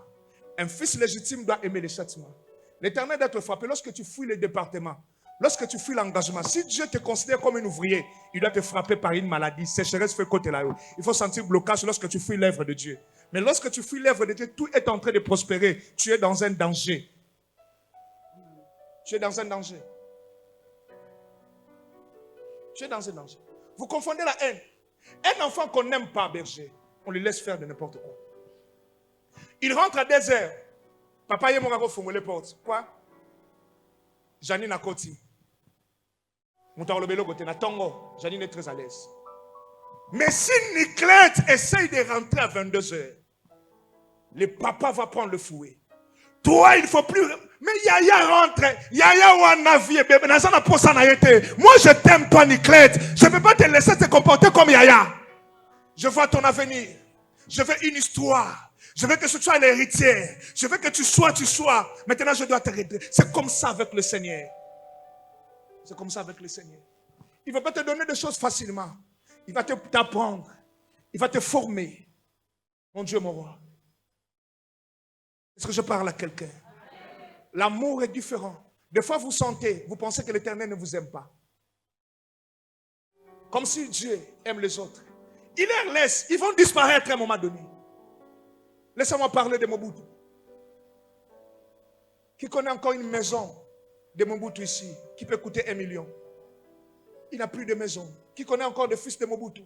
Un fils légitime doit aimer les châtiments. L'Éternel doit te frapper lorsque tu fuis le département, lorsque tu fuis l'engagement. Si Dieu te considère comme un ouvrier, il doit te frapper par une maladie, sécheresse, feu, côté là-haut. Il faut sentir blocage lorsque tu fuis l'œuvre de Dieu. Mais lorsque tu fuis l'œuvre de Dieu, tout est en train de prospérer. Tu es dans un danger. Tu es dans un danger. Tu es dans un danger. Vous confondez la haine. Un enfant qu'on n'aime pas, berger, on lui laisse faire de n'importe quoi. Il rentre à 2 heures. Papa, il m'a fait les portes. Quoi? Janine a côté. Janine est très à l'aise. Mais si Niclette essaye de rentrer à 22 heures, le papa va prendre le fouet. Toi, il ne faut plus. Mais Yaya rentre. Yaya ou un navire. Moi, je t'aime, toi, Niclette. Je ne peux pas te laisser te comporter comme Yaya. Je vois ton avenir. Je veux une histoire. Je veux que tu sois l'héritière. Je veux que tu sois. Maintenant, je dois te raider. C'est comme ça avec le Seigneur. C'est comme ça avec le Seigneur. Il ne va pas te donner des choses facilement. Il va t'apprendre. Il va te former. Mon Dieu, mon roi. Est-ce que je parle à quelqu'un? L'amour est différent. Des fois, vous pensez que l'Éternel ne vous aime pas. Comme si Dieu aime les autres. Il les laisse. Ils vont disparaître à un moment donné. Laissez-moi parler de Mobutu. Qui connaît encore une maison de Mobutu ici, qui peut coûter 1 million? Il n'a plus de maison. Qui connaît encore des fils de Mobutu?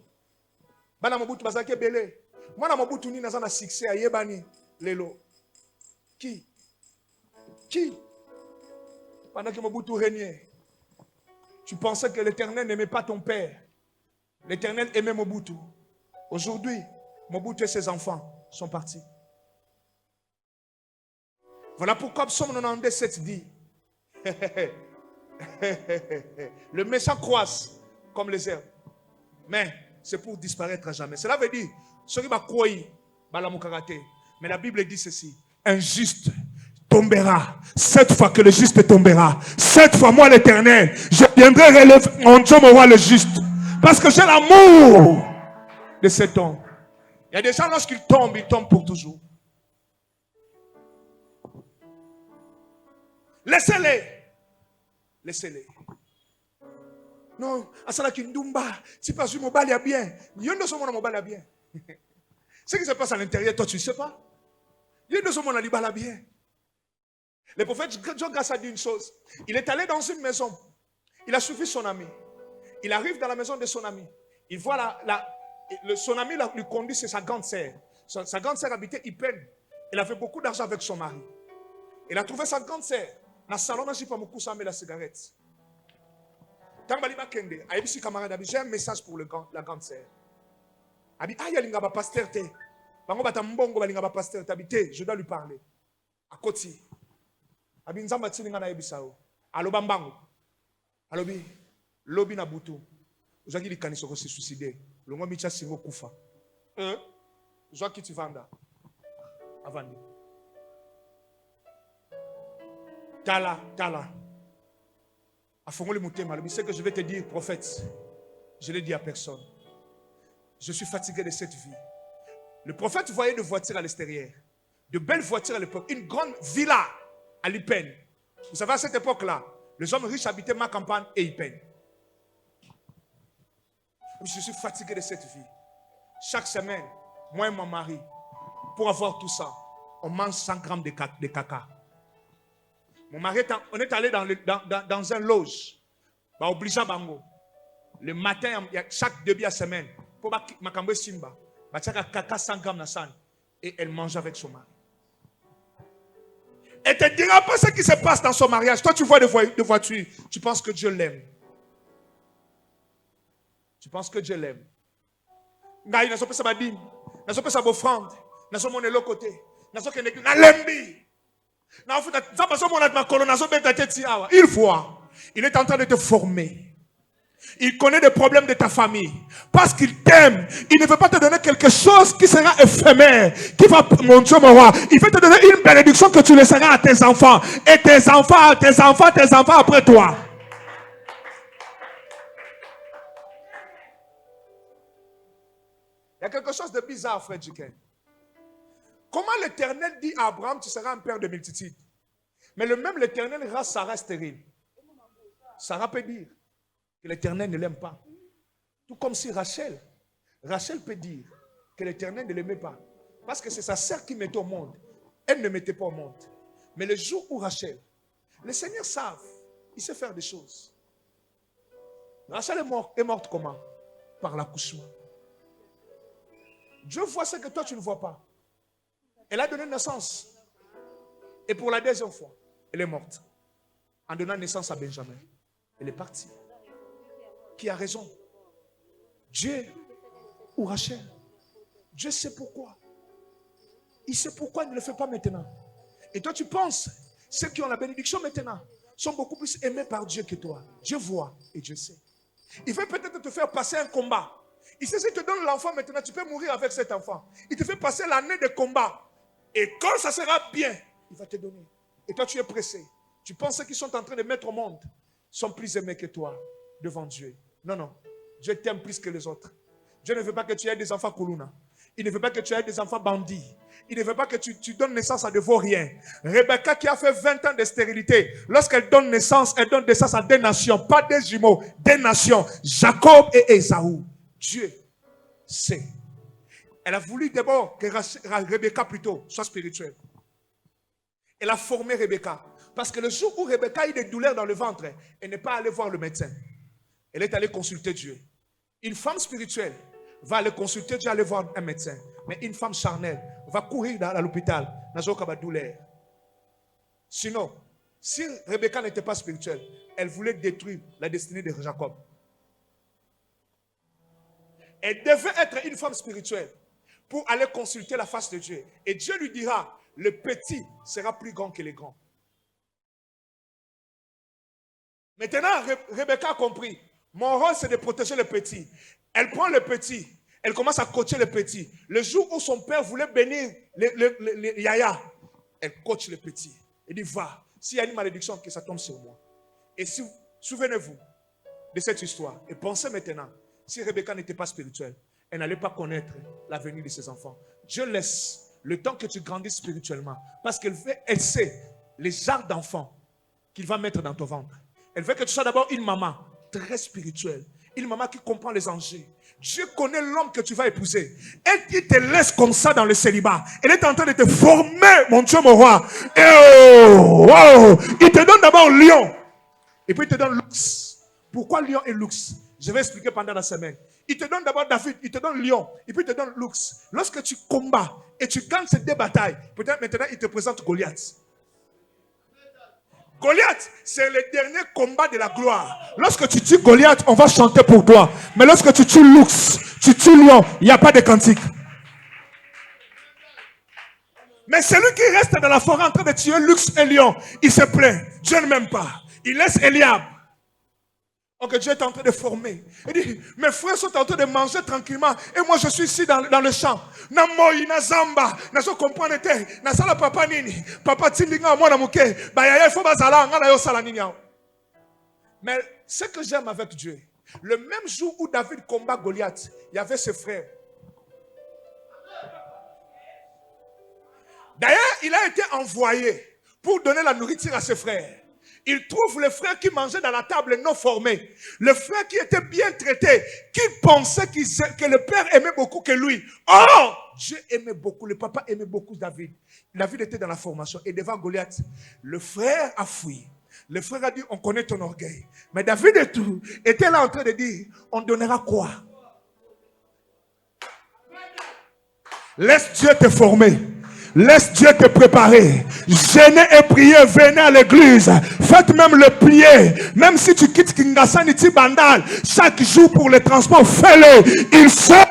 Bana Mobutu bazake belé. Moi na Mobutu ni nazana succès à Yebani lelo. Qui? Pendant que Mobutu régnait, tu pensais que l'Éternel n'aimait pas ton père. L'Éternel aimait Mobutu. Aujourd'hui, Mobutu et ses enfants sont partis. Voilà pourquoi Psaume 92, 7 dit le méchant croisse comme les herbes, mais c'est pour disparaître à jamais. Cela veut dire, mais la Bible dit ceci: un juste tombera. 7 fois que le juste tombera. 7 fois, moi l'Éternel, je viendrai relever mon Dieu, mon roi, le juste. Parce que j'ai l'amour de cet homme. Il y a des gens, lorsqu'ils tombent, ils tombent pour toujours. Laissez-les. Laissez-les. Non, Asala Kindumba, si pas du mobile, il y a bien. Il y a un mobile, il y a bien. Ce qui se passe à l'intérieur, toi, tu ne sais pas. Il y a un mobile, il y a bien. Le prophète John Grass a dit une chose. Il est allé dans une maison. Il a suivi son ami. Il arrive dans la maison de son ami. Il voit son ami lui conduit, c'est sa grande sœur. Sa grande sœur habitait Ipen. Elle avait beaucoup d'argent avec son mari. Il a trouvé sa grande sœur. Dans le salon, je n'ai pas beaucoup la cigarette. J'ai un message pour la grande sœur. Je dois lui parler. À côté. Alobi, lobi na butu. Ozaki li kanisa ko se suicider. Longo micha singo kufa. Joa ki tu vanda. Avandi. Tala. Afongoli mutema, alobi, c'est que je vais te dire, prophète. Je l'ai dit à personne. Je suis fatigué de cette vie. Le prophète voyait des voitures à l'extérieur. De belles voitures à l'époque. Une grande villa à Lipen. Vous savez, à cette époque-là, les hommes riches habitaient ma campagne et Ipen. Je suis fatigué de cette vie. Chaque semaine, moi et mon mari, pour avoir tout ça, on mange 100 grammes de caca. Mon mari, on est allé dans un loge. Obligeant bango. Le matin, chaque début de semaine, pour ma cambe simba, caca 100 grammes et elle mange avec son mari. Elle ne te dira pas ce qui se passe dans son mariage. Toi, tu vois des voitures. Tu penses que Dieu l'aime. Tu penses que Dieu l'aime. Il n'a pas sa badine. Il n'a pas sa offrande. Il n'a pas mon côté. Il n'a pas lembi. Il voit. Il est en train de te former. Il connaît des problèmes de ta famille. Parce qu'il t'aime. Il ne veut pas te donner quelque chose qui sera éphémère. Qui va, mon Dieu, mon roi. Il veut te donner une bénédiction que tu laisseras à tes enfants. Et tes enfants après toi. « y a quelque chose de bizarre, frère Jiken. Comment l'Éternel dit à Abraham, tu seras un père de multitudes. Mais le même l'Éternel rend Sarah stérile. Sarah peut dire que l'Éternel ne l'aime pas. Tout comme si Rachel peut dire que l'Éternel ne l'aimait pas. Parce que c'est sa sœur qui mettait au monde. Elle ne mettait pas au monde. Mais le jour où Rachel, le Seigneur savent, il sait faire des choses. Rachel est morte comment? Par l'accouchement. Dieu voit ce que toi tu ne vois pas. Elle a donné naissance. Et pour la deuxième fois, elle est morte. En donnant naissance à Benjamin. Elle est partie. Qui a raison? Dieu ou Rachel? Dieu sait pourquoi. Il sait pourquoi il ne le fait pas maintenant. Et toi tu penses, ceux qui ont la bénédiction maintenant sont beaucoup plus aimés par Dieu que toi. Dieu voit et Dieu sait. Il veut peut-être te faire passer un combat. Il sait, si tu te donnes l'enfant maintenant, tu peux mourir avec cet enfant. Il te fait passer l'année de combat. Et quand ça sera bien, il va te donner. Et toi, tu es pressé. Tu penses qu'ils sont en train de mettre au monde sont plus aimés que toi devant Dieu. Non, non. Dieu t'aime plus que les autres. Dieu ne veut pas que tu aies des enfants Kuluna. Il ne veut pas que tu aies des enfants bandits. Il ne veut pas que tu donnes naissance à de vauriens. Rebecca qui a fait 20 ans de stérilité, lorsqu'elle donne naissance, elle donne naissance à des nations, pas des jumeaux, des nations. Jacob et Ésaü. Dieu sait. Elle a voulu d'abord que Rebecca plutôt soit spirituelle. Elle a formé Rebecca. Parce que le jour où Rebecca a eu des douleurs dans le ventre, elle n'est pas allée voir le médecin. Elle est allée consulter Dieu. Une femme spirituelle va aller consulter Dieu, aller voir un médecin. Mais une femme charnelle va courir à l'hôpital. N'a douleur. Sinon, si Rebecca n'était pas spirituelle, elle voulait détruire la destinée de Jacob. Elle devait être une femme spirituelle pour aller consulter la face de Dieu. Et Dieu lui dira, le petit sera plus grand que les grands. Maintenant, Rebecca a compris. Mon rôle, c'est de protéger le petit. Elle prend le petit. Elle commence à coacher le petit. Le jour où son père voulait bénir les yaya, elle coach le petit. Elle dit, va. S'il y a une malédiction, que ça tombe sur moi. Et si, souvenez-vous de cette histoire. Et pensez maintenant, si Rebecca n'était pas spirituelle, elle n'allait pas connaître l'avenir de ses enfants. Dieu laisse le temps que tu grandisses spirituellement. Parce qu'elle sait les genres d'enfants qu'il va mettre dans ton ventre. Elle veut que tu sois d'abord une maman très spirituelle. Une maman qui comprend les enjeux. Dieu connaît l'homme que tu vas épouser. Elle te laisse comme ça dans le célibat. Elle est en train de te former, mon Dieu, mon roi. Et oh, il te donne d'abord lion. Et puis il te donne luxe. Pourquoi lion et luxe? Je vais expliquer pendant la semaine. Il te donne d'abord David, il te donne lion, et puis il te donne luxe. Lorsque tu combats et tu gagnes ces deux batailles, peut-être maintenant il te présente Goliath. Goliath, c'est le dernier combat de la gloire. Lorsque tu tues Goliath, on va chanter pour toi. Mais lorsque tu tues Lux, tu tues Lion, il n'y a pas de cantique. Mais celui qui reste dans la forêt en train de tuer Lux et Lion, il se plaint. Dieu ne m'aime pas. Il laisse Eliab. Donc Dieu est en train de former. Il dit, mes frères sont en train de manger tranquillement. Et moi je suis ici dans le champ. Na moi, na zamba, na so comprendre te, na sala papa nini, papa tindinga mwana muke, ba yaya faut bazala ngala yo sala nini. Mais ce que j'aime avec Dieu, le même jour où David combat Goliath, il y avait ses frères. D'ailleurs, il a été envoyé pour donner la nourriture à ses frères. Il trouve le frère qui mangeait dans la table non formée. Le frère qui était bien traité, qui pensait que le père aimait beaucoup que lui. Oh! Dieu aimait beaucoup, le papa aimait beaucoup David. David était dans la formation. Et devant Goliath, le frère a fui. Le frère a dit, on connaît ton orgueil. Mais David et tout était là en train de dire, on donnera quoi? Laisse Dieu te former. Laisse Dieu te préparer. Jeûnez et priez, venez à l'église. Faites même le plier. Même si tu quittes Kingasani Bandal chaque jour pour le transport, fais-le. Il sait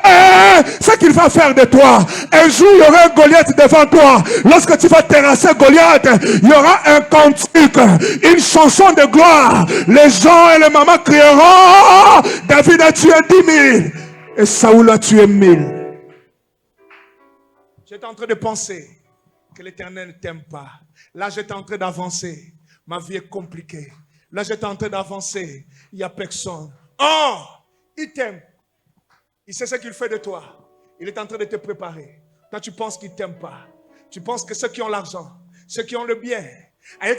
ce qu'il va faire de toi. Un jour, il y aura un Goliath devant toi. Lorsque tu vas terrasser Goliath, il y aura un cantique, une chanson de gloire. Les gens et les mamans crieront, David a tué 10 000 et Saoul a tué 1000. J'étais en train de penser que l'Éternel ne t'aime pas. Là, j'étais en train d'avancer. Ma vie est compliquée. Là, j'étais en train d'avancer. Il n'y a personne. Oh, il t'aime. Il sait ce qu'il fait de toi. Il est en train de te préparer. Toi, tu penses qu'il ne t'aime pas. Tu penses que ceux qui ont l'argent, ceux qui ont le bien, il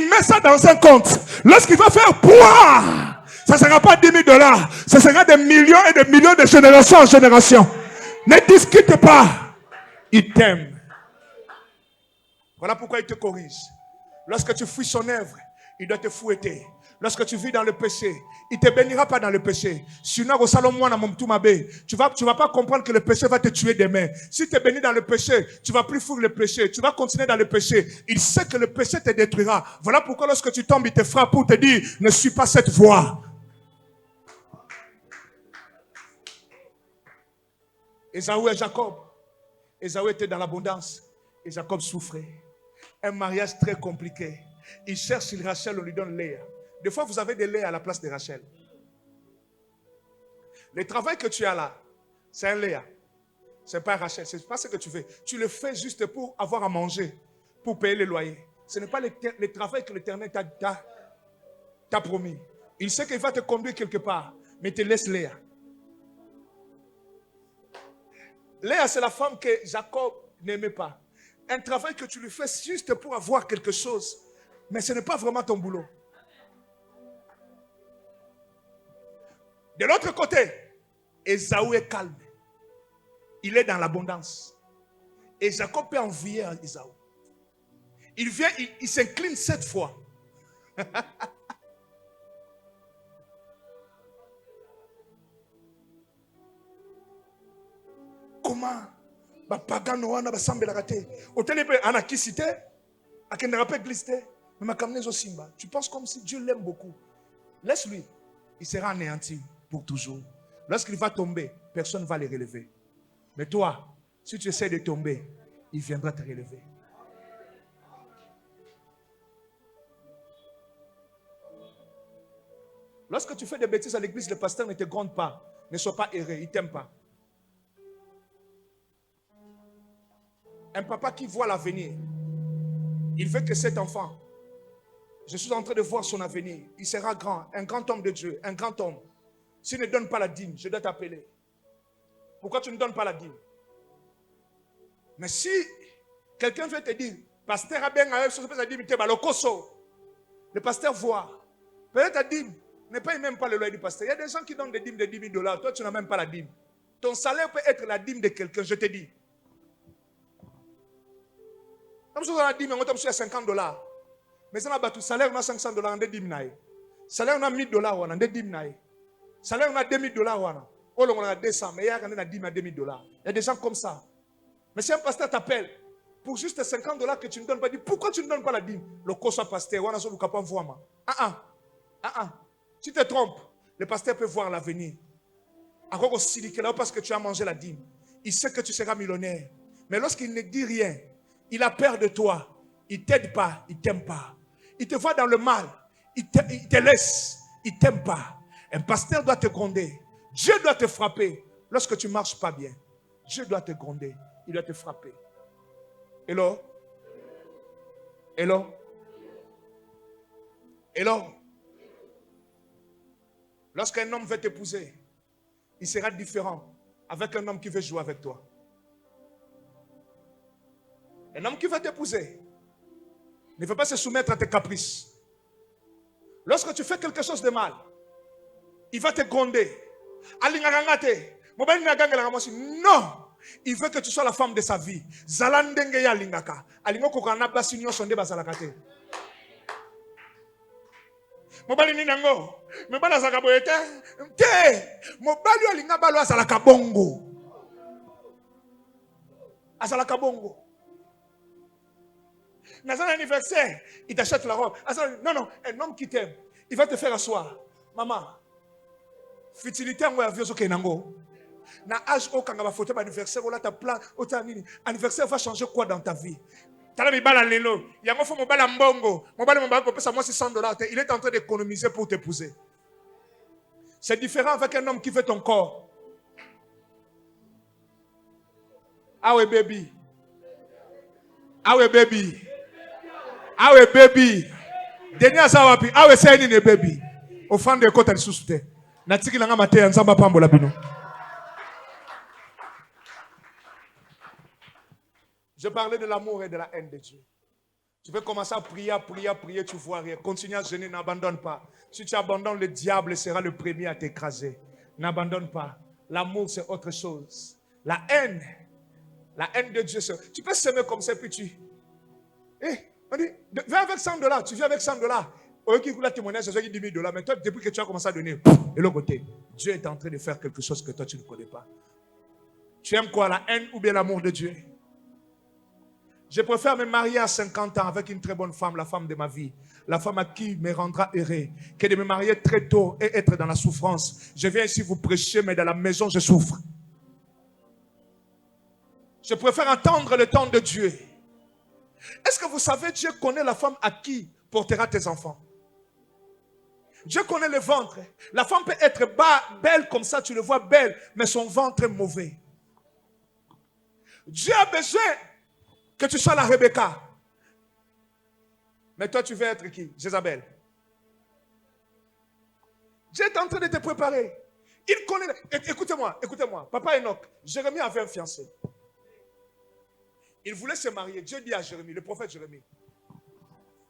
met ça dans un compte. Lorsqu'il va faire poids, ça ne sera pas 10 000 $, ça sera des millions et des millions de génération en génération. Ne discute pas. Il t'aime. Voilà pourquoi il te corrige. Lorsque tu fuis son œuvre, il doit te fouetter. Lorsque tu vis dans le péché, il ne te bénira pas dans le péché. Sinon, au salon, tu vas pas comprendre que le péché va te tuer demain. Si tu es béni dans le péché, tu vas plus fuir le péché. Tu vas continuer dans le péché. Il sait que le péché te détruira. Voilà pourquoi lorsque tu tombes, il te frappe pour te dire, ne suis pas cette voie. Ésaü et Jacob. Ésaü était dans l'abondance et Jacob souffrait. Un mariage très compliqué. Il cherche Rachel, on lui donne Léa. Des fois, vous avez des Léa à la place de Rachel. Le travail que tu as là, c'est un Léa. Ce n'est pas Rachel. Ce n'est pas ce que tu fais. Tu le fais juste pour avoir à manger, pour payer le loyer. Ce n'est pas le travail que l'Éternel t'a promis. Il sait qu'il va te conduire quelque part, mais il te laisse Léa. Léa, c'est la femme que Jacob n'aimait pas. Un travail que tu lui fais juste pour avoir quelque chose, mais ce n'est pas vraiment ton boulot. De l'autre côté, Ésaü est calme. Il est dans l'abondance. Et Jacob peut envier Ésaü. Il vient, il s'incline 7 fois. Comment? Tu penses comme si Dieu l'aime beaucoup. Laisse-lui. Il sera anéanti pour toujours. Lorsqu'il va tomber, personne ne va le relever. Mais toi, si tu essaies de tomber, il viendra te relever. Lorsque tu fais des bêtises à l'église, le pasteur ne te gronde pas. Ne sois pas erré, il ne t'aime pas. Un papa qui voit l'avenir, il veut que cet enfant, je suis en train de voir son avenir, il sera grand, un grand homme de Dieu, un grand homme. S'il ne donne pas la dîme, je dois t'appeler. Pourquoi tu ne donnes pas la dîme? Mais si quelqu'un veut te dire, pasteur a bien la dîme, le pasteur voit. Peut-être ta dîme ne paye même pas le loyer du pasteur. Il y a des gens qui donnent des dîmes de 10 000 $. Toi, tu n'as même pas la dîme. Ton salaire peut être la dîme de quelqu'un, je te dis. Comme si on a la dîme, on a 50 $. Mais ça n'a pas tout. Salaire, on a 500 $, on a 10 000 $. Salaire, on a 1000 $, on a 10 000 $. Salaire, on a 2000 $, on a 200, mais il y a 10 000 $. Il y a des gens comme ça. Mais si un pasteur t'appelle pour juste 50 $ que tu ne donnes pas, dis pourquoi tu ne donnes pas la dîme? Le coach pasteur, on a sur le capon voix. Si tu te trompes, le pasteur peut voir l'avenir. Parce que tu as mangé la dîme. Il sait que tu seras millionnaire. Mais lorsqu'il ne dit rien, il a peur de toi. Il ne t'aide pas, il ne t'aime pas. Il te voit dans le mal, il te laisse, il ne t'aime pas. Un pasteur doit te gronder. Dieu doit te frapper. Lorsque tu ne marches pas bien, Dieu doit te gronder. Il doit te frapper. Hello? Hello? Hello? Lorsqu'un homme veut t'épouser, il sera différent avec un homme qui veut jouer avec toi. Un homme qui veut t'épouser ne veut pas se soumettre à tes caprices. Lorsque tu fais quelque chose de mal, il va te gronder. Non! Il veut que tu sois la femme de sa vie. Zalandenge ya lingaka. Alingo kokana basi nyo sonde bazalakate. Mobali ni nango. Mobali zakaboyete. Te. Mobali alinga balo azalaka bongo. Azalaka bongo. Dans un anniversaire, il t'achète la robe. Non, un homme qui t'aime, il va te faire asseoir. Maman, futilité en avion ke nango. Na âge au kanga ba photo d'anniversaire ou là ta plan anniversaire va changer quoi dans ta vie? Tala mi bala lelo, yango fo mo bala mbongo, mo bala ko pesa moi $600. Il est en train d'économiser pour t'épouser. C'est différent avec un homme qui veut ton corps. Ah ouais baby. Ah ouais baby. Ah ouais baby. Denia sawapi. Ah ouais c'est une baby. Au fond de côté de sous-souté. Je parlais de l'amour et de la haine de Dieu. Tu peux commencer à prier, tu vois rien. Continue à jeûner, n'abandonne pas. Si tu abandonnes, le diable sera le premier à t'écraser. N'abandonne pas. L'amour, c'est autre chose. La haine de Dieu, tu peux s'aimer comme ça, puis tu... On dit, viens avec $100, tu viens avec $100. Au qui la témoignage, c'est $10 000. Mais toi, depuis que tu as commencé à donner, de l'autre côté, Dieu est en train de faire quelque chose que toi, tu ne connais pas. Tu aimes quoi, la haine ou bien l'amour de Dieu? Je préfère me marier à 50 ans avec une très bonne femme, la femme de ma vie, la femme à qui me rendra heureux, que de me marier très tôt et être dans la souffrance. Je viens ici vous prêcher, mais dans la maison, je souffre. Je préfère attendre le temps de Dieu. Est-ce que vous savez, Dieu connaît la femme à qui portera tes enfants? Dieu connaît le ventre. La femme peut être belle comme ça, tu le vois belle, mais son ventre est mauvais. Dieu a besoin que tu sois la Rebecca. Mais toi, tu veux être qui? Jézabel. Dieu est en train de te préparer. Il connaît. Écoutez-moi. Papa Enoch, Jérémie avait un fiancé. Il voulait se marier. Dieu dit à Jérémie, le prophète Jérémie,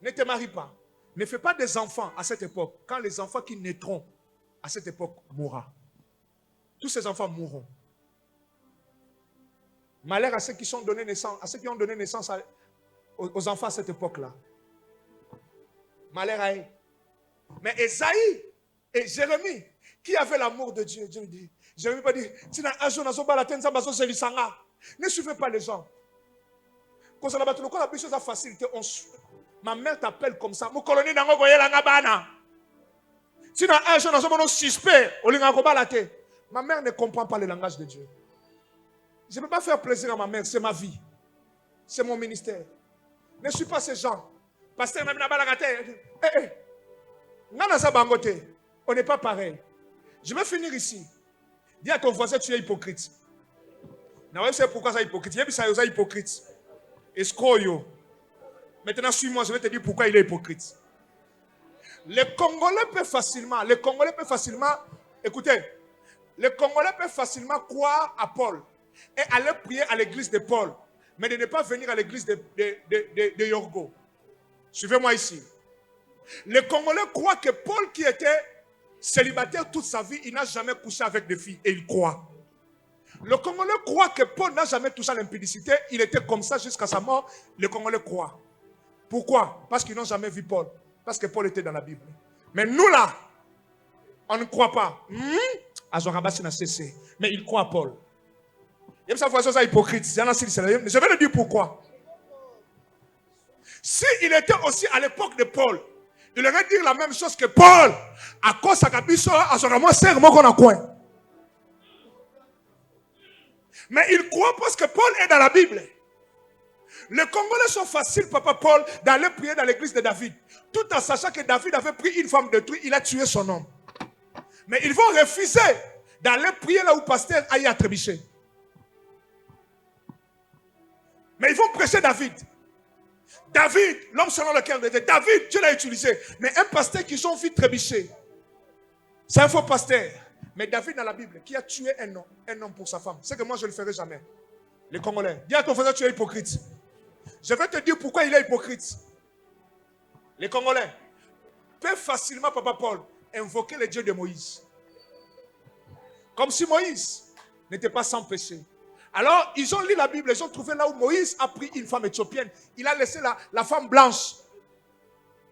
ne te marie pas. Ne fais pas des enfants à cette époque. Quand les enfants qui naîtront à cette époque mourront. Tous ces enfants mourront. Malheur à ceux qui ont donné naissance aux enfants à cette époque-là. Malheur à eux. Mais Esaïe et Jérémie, qui avaient l'amour de Dieu, Dieu dit, Jérémie va dire, ne suivez pas les gens. Quand on a battu le corps, la chose à facilité, ma mère t'appelle comme ça. Mon colonel n'a pas voyé la ngabana. Si dans un jour, dans un suspect, ma mère ne comprend pas le langage de Dieu. Je ne peux pas faire plaisir à ma mère, c'est ma vie. C'est mon ministère. Ne suis pas ces gens. Pasteur, on n'est pas pareil. Je vais finir ici. Dis à ton voisin, tu es hypocrite. Non, c'est pourquoi ça est hypocrite. Il y a ça hypocrite. Escroyo. Maintenant, suis-moi, je vais te dire pourquoi il est hypocrite. Les Congolais peuvent facilement, écoutez, les Congolais peuvent facilement croire à Paul et aller prier à l'église de Paul, mais de ne pas venir à l'église de Yorgo. Suivez-moi ici. Les Congolais croient que Paul, qui était célibataire toute sa vie, il n'a jamais couché avec des filles, et il croit. Le Congolais croit que Paul n'a jamais touché à l'impudicité, il était comme ça jusqu'à sa mort. Les Congolais croient. Pourquoi? Parce qu'ils n'ont jamais vu Paul. Parce que Paul était dans la Bible. Mais nous là, on ne croit pas. Mais il croit à Paul. Je vais le dire pourquoi. S'il était aussi à l'époque de Paul, il aurait dit la même chose que Paul. À cause de coin. Mais il croit parce que Paul est dans la Bible. Les Congolais sont faciles, papa Paul, d'aller prier dans l'église de David. Tout en sachant que David avait pris une femme de truie, il a tué son homme. Mais ils vont refuser d'aller prier là où pasteur a trébuché. Mais ils vont prêcher David. David, l'homme selon lequel on était. David, Dieu l'a utilisé. Mais un pasteur qui sont vite trébuché. C'est un faux pasteur. Mais David dans la Bible, qui a tué un homme pour sa femme. C'est que moi je ne le ferai jamais. Les Congolais. Dis à ton frère, tu es hypocrite. Je vais te dire pourquoi il est hypocrite. Les Congolais peuvent facilement, papa Paul, invoquer le Dieu de Moïse. Comme si Moïse n'était pas sans péché. Alors, ils ont lu la Bible, ils ont trouvé là où Moïse a pris une femme éthiopienne. Il a laissé la femme blanche.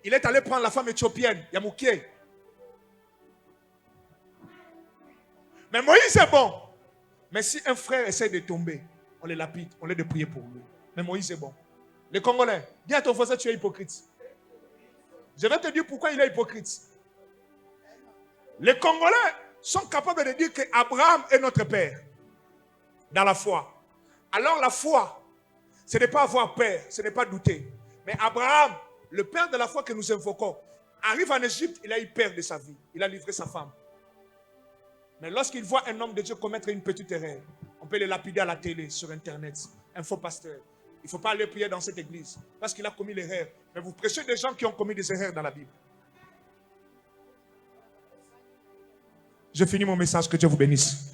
Il est allé prendre la femme éthiopienne, Yamouké. Mais Moïse est bon. Mais si un frère essaie de tomber, on les lapide, on les de prier pour lui. Mais Moïse est bon. Les Congolais, dis à ton voisin, tu es hypocrite. Je vais te dire pourquoi il est hypocrite. Les Congolais sont capables de dire qu'Abraham est notre père. Dans la foi. Alors la foi, ce n'est pas avoir peur, ce n'est pas douter. Mais Abraham, le père de la foi que nous invoquons, arrive en Égypte, il a eu peur de sa vie. Il a livré sa femme. Mais lorsqu'il voit un homme de Dieu commettre une petite erreur, on peut le lapider à la télé, sur Internet. Un faux pasteur. Il ne faut pas aller prier dans cette église parce qu'il a commis l'erreur. Mais vous prêchez des gens qui ont commis des erreurs dans la Bible. Je finis mon message, que Dieu vous bénisse.